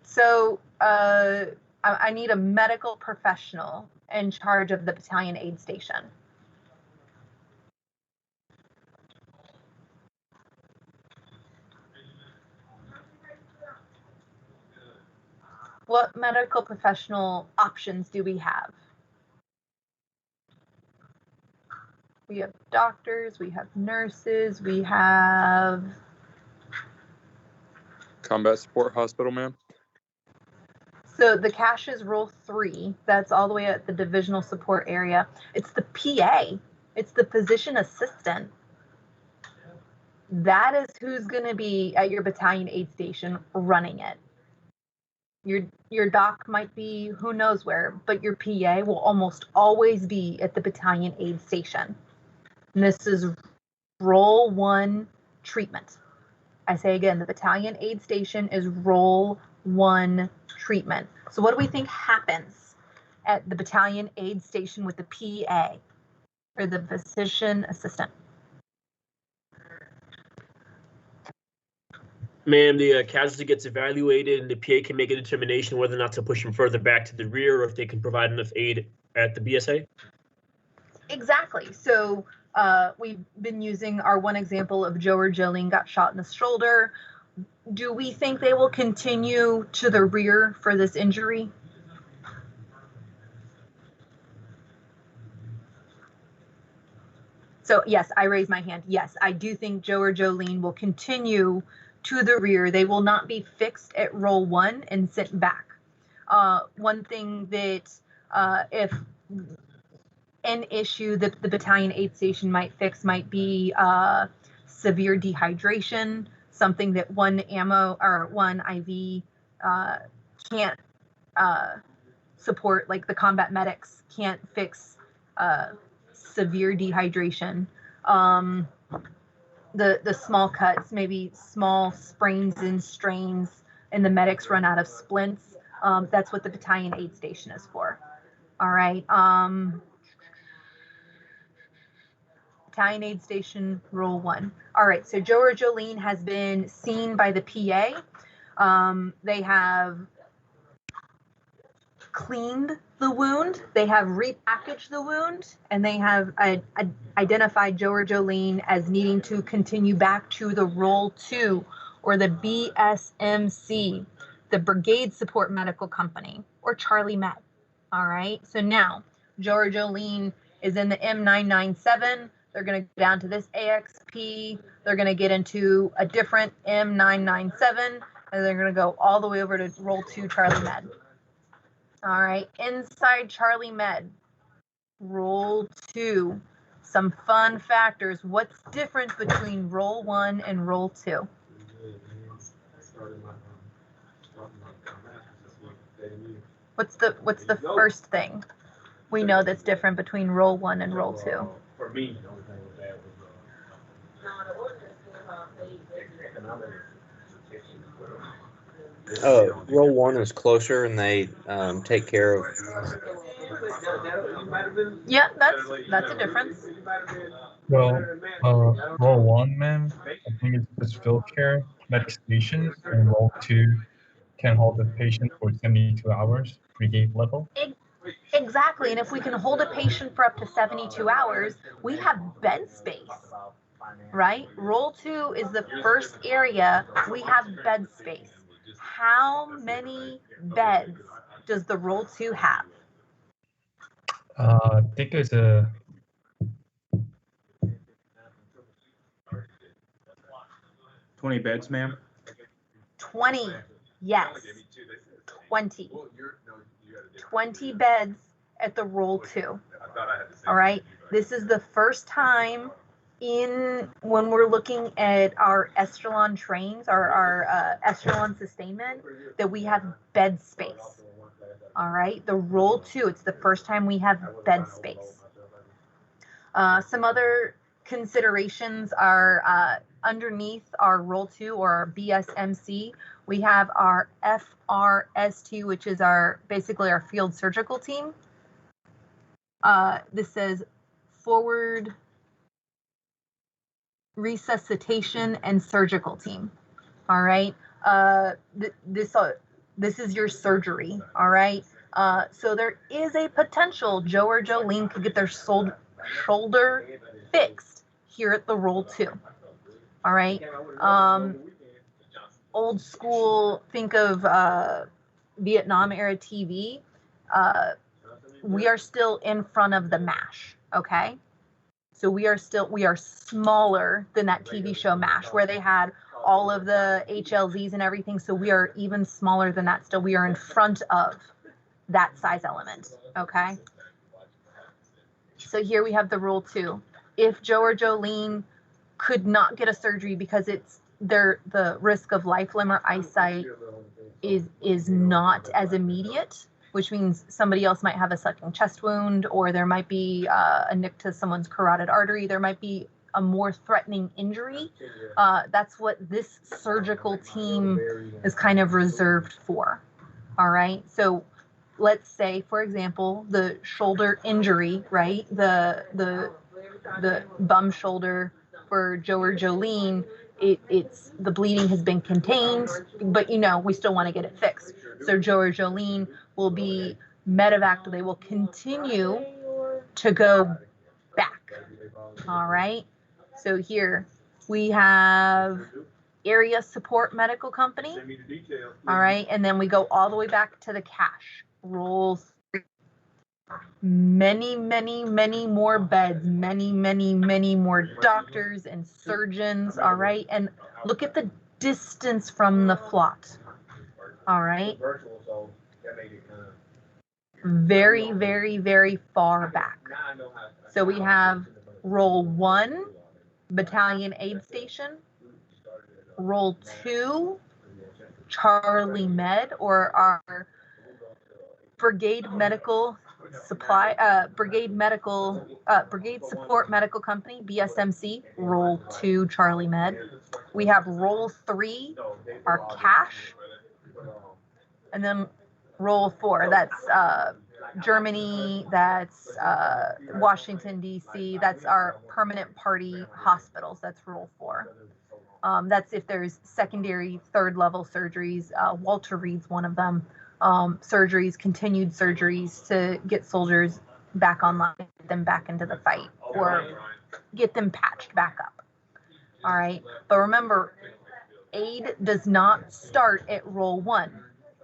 So I need a medical professional in charge of the Battalion Aid Station. What medical professional options do we have? We have doctors, we have nurses, we have... Combat support hospital, ma'am. So the cache is rule 3. That's all the way at the divisional support area. It's the PA. It's the physician assistant. That is who's going to be at your battalion aid station running it. Your doc might be who knows where, but your PA will almost always be at the battalion aid station. And this is role 1 treatment. I say again, the battalion aid station is role 1 treatment. So what do we think happens at the battalion aid station with the PA, or the physician assistant? Ma'am, the casualty gets evaluated, and the PA can make a determination whether or not to push him further back to the rear, or if they can provide enough aid at the BSA. Exactly. So we've been using our one example of Joe or Jolene got shot in the shoulder. Do we think they will continue to the rear for this injury? So yes, I raise my hand. Yes, I do think Joe or Jolene will continue to the rear. They will not be fixed at role 1 and sent back. One thing that if an issue that the battalion aid station might fix might be severe dehydration, something that one ammo or one IV can't support, like the combat medics can't fix severe dehydration. The small cuts, maybe small sprains and strains, and the medics run out of splints. That's what the battalion aid station is for. All right. Battalion aid station, role 1. All right. So Joe or Jolene has been seen by the PA. They have cleaned the wound, they have repackaged the wound, and they have identified Joe or Jolene as needing to continue back to the role 2, or the BSMC, the Brigade Support Medical Company, or Charlie Med. All right, so now Joe or Jolene is in the M997. They're going to go down to this AXP. They're going to get into a different M997. And they're going to go all the way over to roll 2, Charlie Med. All right, inside Charlie Med, roll 2. Some fun factors. What's different between roll 1 and roll 2? What's the first thing we know that's different between roll 1 and roll 2? For me, Roll 1 is closer, and they take care of. Yeah, that's a difference. Well, role 1, ma'am, I think it's just field care, medic stations, and role 2 can hold the patient for 72 hours, brigade level. Exactly, and if we can hold a patient for up to 72 hours, we have bed space, right? Roll 2 is the first area we have bed space. How many beds does the roll 2 have? I think it's a 20 beds, ma'am. 20. Yes. 20. 20 beds at the roll 2. All right. This is the first time when we're looking at our Estrelon trains, our Estrelon sustainment, that we have bed space. All right. The roll 2, it's the first time we have bed space. Some other considerations are underneath our roll 2 or our BSMC, we have our FRST, which is basically our field surgical team. This says forward resuscitation and surgical team. All right. This is your surgery. All right. So there is a potential Joe or Jolene could get their shoulder fixed here at the roll 2. All right. Old school, think of Vietnam era TV. We are still in front of the MASH. Okay. So we are smaller than that TV show MASH, where they had all of the HLZs and everything. So we are even smaller than that still. We are in front of that size element. Okay. So here we have the rule 2. If Joe or Jolene could not get a surgery because the risk of life, limb, or eyesight is not as immediate, which means somebody else might have a sucking chest wound, or there might be a nick to someone's carotid artery. There might be a more threatening injury. That's what this surgical team is kind of reserved for. All right. So let's say, for example, the shoulder injury, right? The bum shoulder for Joe or Jolene, it's the bleeding has been contained, but we still want to get it fixed. So Joe or Jolene will be medevaced. They will continue to go back. All right. So here we have area support medical company. All right. And then we go all the way back to the cash. Roll 3. Many, many, many more beds, many, many, many more doctors and surgeons. All right. And look at the distance from the flot. All right. Very, very, very far back. So we have roll 1, battalion aid station. Roll 2, Charlie Med, or our brigade medical supply, brigade support medical company, BSMC. Roll 2, Charlie Med. We have roll 3, our cash, and then roll 4. That's Germany. That's Washington D.C. That's our permanent party hospitals. That's roll 4. That's if there's secondary, third level surgeries. Walter Reed's one of them. Surgeries, continued surgeries to get soldiers back online, get them back into the fight, or get them patched back up. All right. But remember, aid does not start at roll 1.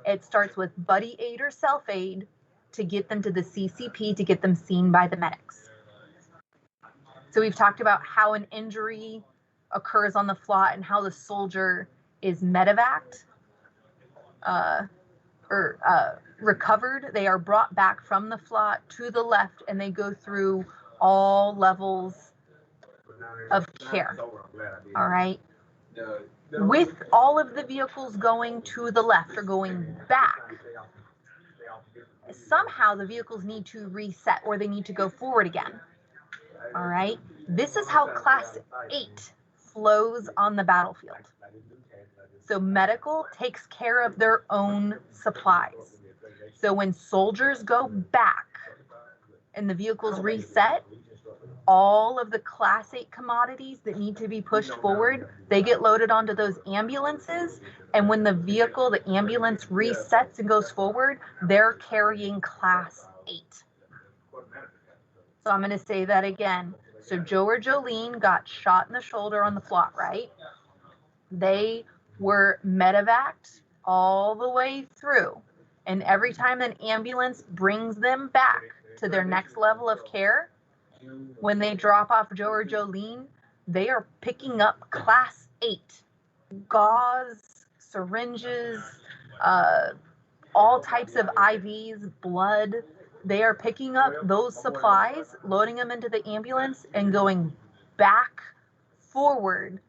It starts with buddy aid or self aid to get them to the CCP, to get them seen by the medics. So we've talked about how an injury occurs on the flot and how the soldier is medevaced. recovered. They are brought back from the FLOT to the left, and they go through all levels of care. All right. With all of the vehicles going to the left or going back, somehow the vehicles need to reset or they need to go forward again. All right. This is how Class 8 flows on the battlefield. So medical takes care of their own supplies. So when soldiers go back and the vehicles reset, all of the Class 8 commodities that need to be pushed forward, they get loaded onto those ambulances. And when the ambulance resets and goes forward, they're carrying Class 8. So I'm going to say that again. So Joe or Jolene got shot in the shoulder on the FLOT, right? They were medevaced all the way through. And every time an ambulance brings them back to their next level of care, when they drop off Joe or Jolene, they are picking up Class 8. Gauze, syringes, all types of IVs, blood. They are picking up those supplies, loading them into the ambulance, and going back forward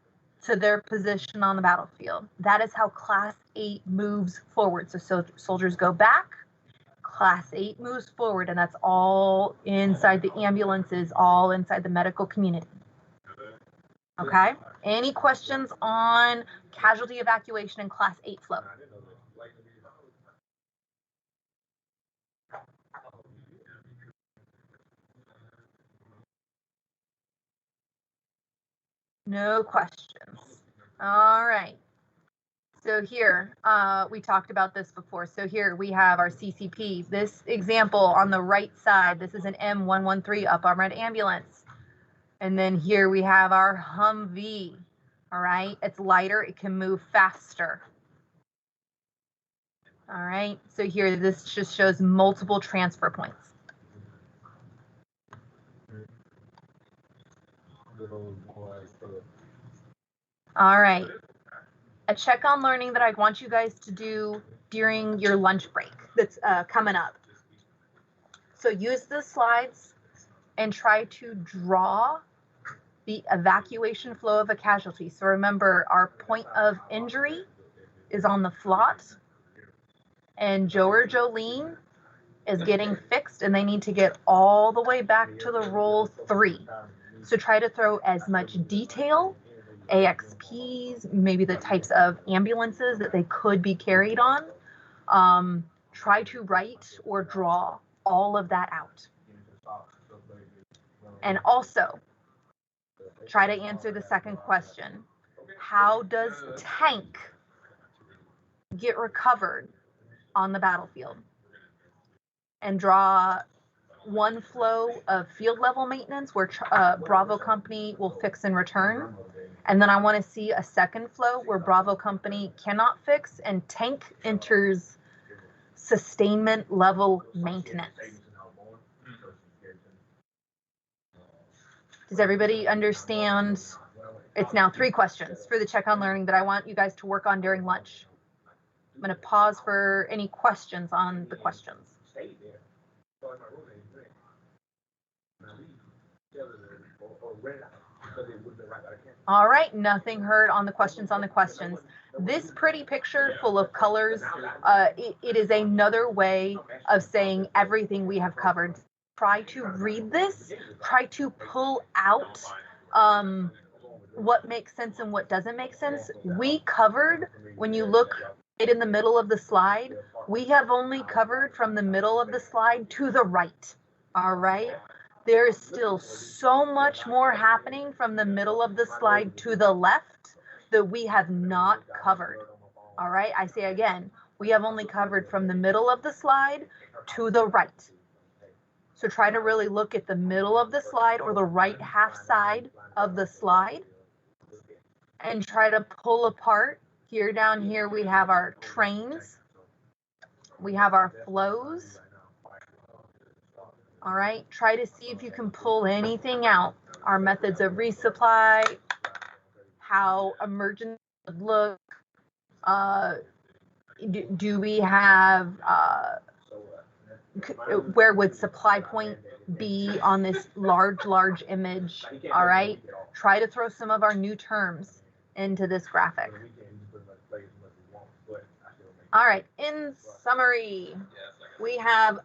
to their position on the battlefield. That is how Class 8 moves forward. So soldiers go back, Class 8 moves forward, and that's all inside the ambulances, all inside the medical community. Okay? Any questions on casualty evacuation and Class 8 flow? No questions. All right. So here, we talked about this before. So here we have our CCP. This example on the right side, this is an M113 up armored ambulance. And then here we have our Humvee. All right. It's lighter. It can move faster. All right. So here, this just shows multiple transfer points. All right. A check on learning that I want you guys to do during your lunch break that's coming up. So use the slides and try to draw the evacuation flow of a casualty. So remember, our point of injury is on the FLOT, and Joe or Jolene is getting fixed, and they need to get all the way back to the roll 3. So try to throw as much detail, AXPs, maybe the types of ambulances that they could be carried on. Try to write or draw all of that out. And also, try to answer the second question. How does tank get recovered on the battlefield? And draw one flow of field level maintenance where Bravo Company will fix and return. And then I want to see a second flow where Bravo Company cannot fix and tank enters sustainment level maintenance. Does everybody understand? It's now 3 questions for the check on learning that I want you guys to work on during lunch. I'm going to pause for any questions on the questions. All right, nothing heard on the questions This pretty picture full of colors, it is another way of saying everything we have covered. Try to read this, try to pull out what makes sense and what doesn't make sense. We covered, when you look right in the middle of the slide, we have only covered from the middle of the slide to the right, all right? There is still so much more happening from the middle of the slide to the left that we have not covered, all right? I say again, we have only covered from the middle of the slide to the right. So try to really look at the middle of the slide or the right half side of the slide and try to pull apart. Here, down here, we have our trains. We have our flows. All right, try to see if you can pull anything out. Our methods of resupply, how emergency would look, do we have, where would supply point be on this large image? All right. Try to throw some of our new terms into this graphic. All right. In summary, we have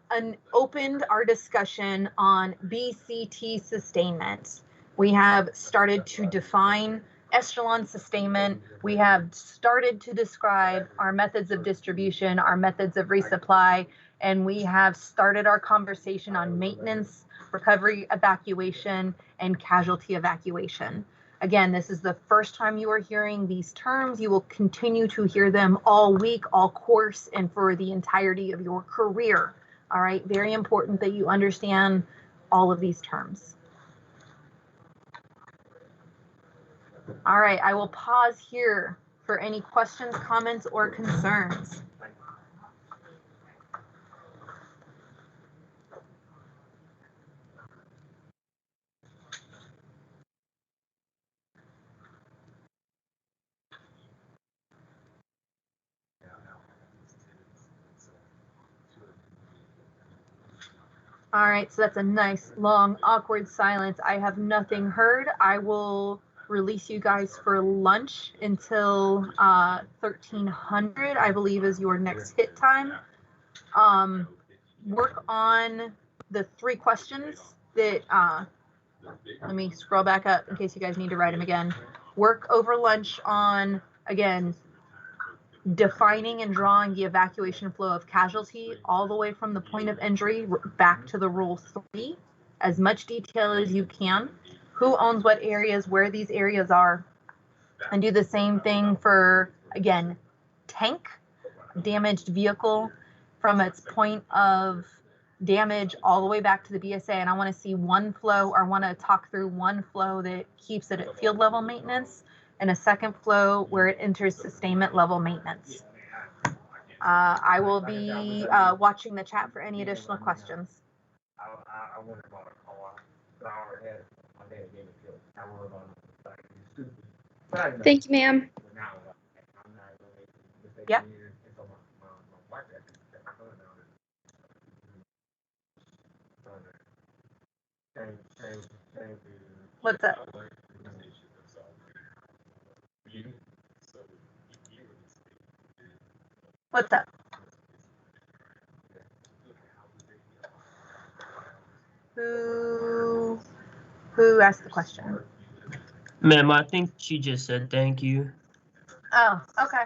opened our discussion on BCT sustainment. We have started to define echelon sustainment. We have started to describe our methods of distribution, our methods of resupply, and we have started our conversation on maintenance, recovery evacuation, and casualty evacuation. Again, this is the first time you are hearing these terms. You will continue to hear them all week, all course, and for the entirety of your career. All right, very important that you understand all of these terms. All right, I will pause here for any questions, comments, or concerns. All right, so that's a nice, long, awkward silence. I have nothing heard. I will release you guys for lunch until 1300, I believe, is your next hit time. Work on the 3 questions that, let me scroll back up in case you guys need to write them again. Work over lunch on, again, defining and drawing the evacuation flow of casualty all the way from the point of injury back to the rule 3, as much detail as you can. Who owns what areas, where these areas are, and do the same thing for, again, tank, damaged vehicle from its point of damage all the way back to the BSA. And I want to see one flow, or I want to talk through one flow that keeps it at field level maintenance, and a second flow where it enters sustainment level maintenance. I will be watching the chat for any additional questions. Thank you, ma'am. Yep. What's up? What's up? Who asked the question? Ma'am, I think she just said thank you. Oh, okay.